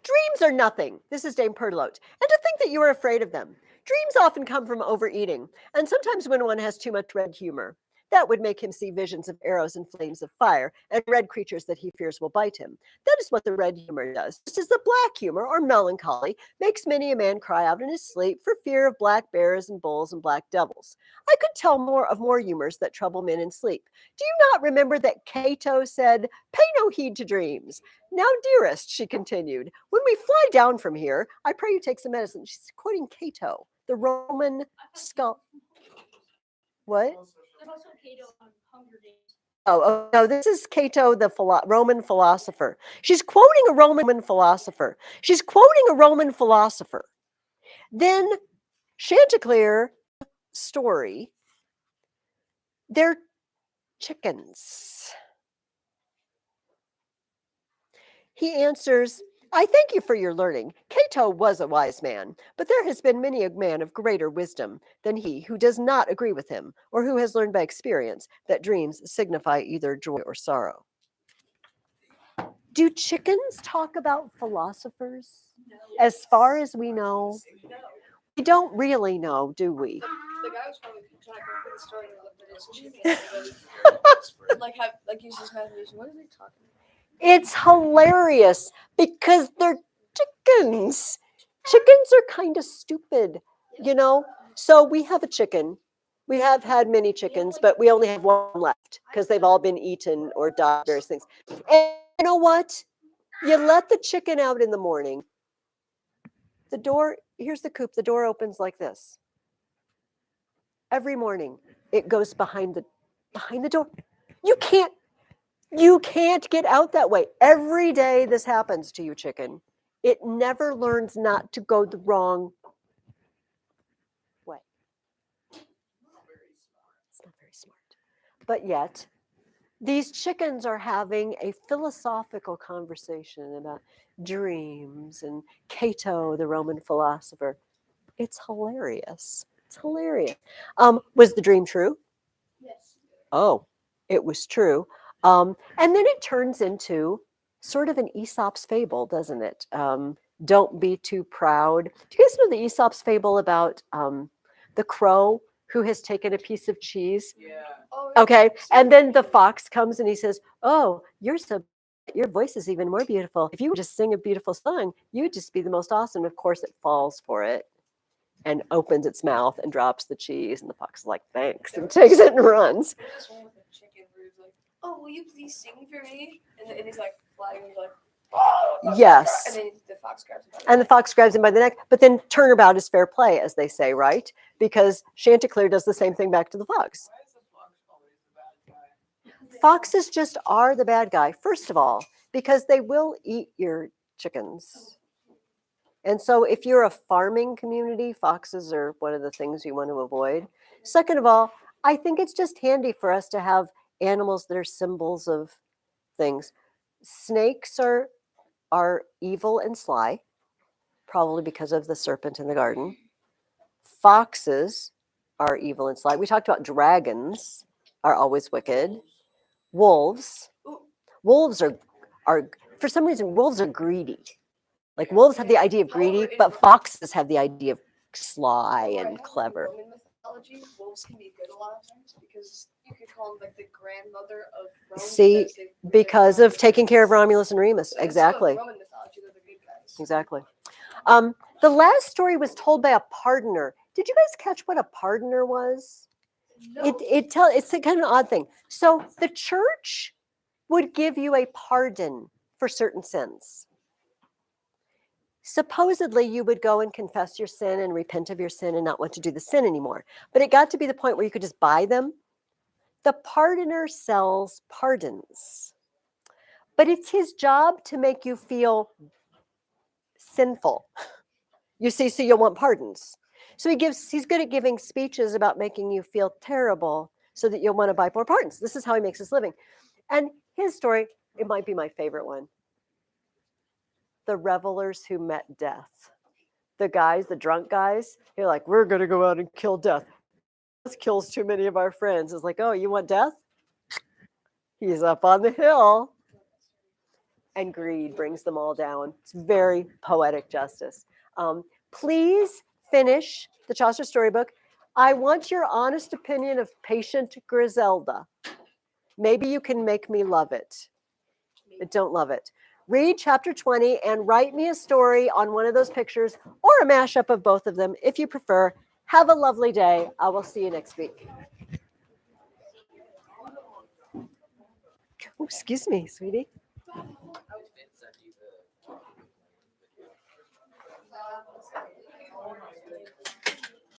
A: Dreams are nothing. This is Dame Pertelote. And to think that you are afraid of them. Dreams often come from overeating, and sometimes when one has too much red humor. That would make him see visions of arrows and flames of fire, and red creatures that he fears will bite him. That is what the red humor does. Just as the black humor, or melancholy, makes many a man cry out in his sleep for fear of black bears and bulls and black devils. I could tell more humors that trouble men in sleep. Do you not remember that Cato said, "Pay no heed to dreams"? Now, dearest, she continued, when we fly down from here, I pray you take some medicine. She's quoting Cato, the Roman scholar. What?
E: There's also Cato on Hunger Games.
A: Oh, no, this is Cato, the Roman philosopher. She's quoting a Roman philosopher. Then Chanticleer story, they're chickens. He answers, I thank you for your learning. Cato was a wise man, but there has been many a man of greater wisdom than he who does not agree with him, or who has learned by experience that dreams signify either joy or sorrow. Do chickens talk about philosophers?
D: No.
A: As far as we know, we don't really know, do we?
D: The guy was probably trying to put the story and looked at his chicken. like use his imagination. What are they talking about?
A: It's hilarious because they're chickens. Chickens are kind of stupid, So we have a chicken. We have had many chickens, but we only have one left because they've all been eaten or died, various things. And you know what? You let the chicken out in the morning. Here's the coop. The door opens like this. Every morning, it goes behind the door. You can't get out that way. Every day this happens to you, chicken. It never learns not to go the wrong way. It's not very smart. But yet, these chickens are having a philosophical conversation about dreams and Cato, the Roman philosopher. It's hilarious. Was the dream true?
E: Yes.
A: Oh, it was true. And then it turns into sort of an Aesop's fable, doesn't it? Don't be too proud. Do you guys know the Aesop's fable about the crow who has taken a piece of cheese.
C: Yeah.
D: Oh,
A: Okay. And then the fox comes and he says, "Oh, your voice is even more beautiful. If you would just sing a beautiful song, you would just be the most awesome." Of course, it falls for it and opens its mouth and drops the cheese. And the fox is like, "Thanks," and takes it and runs.
D: There's this one with a chicken where he's like, "Oh, will you please sing for me?" And he's like flying, and he's like,
A: Yes.
D: and then the fox grabs him.
A: And the fox grabs him by the neck. But then turnabout is fair play, as they say, right? Because Chanticleer does the same thing back to the fox.
C: Why is the fox always the bad guy?
A: Foxes just are the bad guy, first of all, because they will eat your chickens. And so if you're a farming community, foxes are one of the things you want to avoid. Second of all, I think it's just handy for us to have animals that are symbols of things. Snakes are evil and sly, probably because of the serpent in the garden. Foxes are evil and sly. We talked about dragons are always wicked. Wolves are for some reason wolves are greedy. Like wolves have the idea of greedy, but foxes have the idea of sly and clever.
D: In Roman mythology, wolves can be good a lot of times because you could call them like the grandmother of Rome.
A: See, because of taking care of Romulus and Remus.
D: So in
A: Exactly.
D: Roman mythology, they're the good guys.
A: Exactly. The last story was told by a pardoner. Did you guys catch what a pardoner was?
D: No.
A: It's a kind of an odd thing. So the church would give you a pardon for certain sins. Supposedly, you would go and confess your sin and repent of your sin and not want to do the sin anymore. But it got to be the point where you could just buy them. The pardoner sells pardons. But it's his job to make you feel sinful. You see, so you'll want pardons. So he's good at giving speeches about making you feel terrible so that you'll want to buy more pardons. This is how he makes his living. And his story, it might be my favorite one. The revelers who met death. The guys, the drunk guys, they're like, "We're going to go out and kill death. This kills too many of our friends." It's like, "Oh, you want death? He's up on the hill." And greed brings them all down. It's very poetic justice. Please finish the Chaucer storybook. I want your honest opinion of Patient Griselda. Maybe you can make me love it. I don't love it. Read chapter 20 and write me a story on one of those pictures or a mashup of both of them if you prefer. Have a lovely day. I will see you next week. Oh, excuse me, sweetie.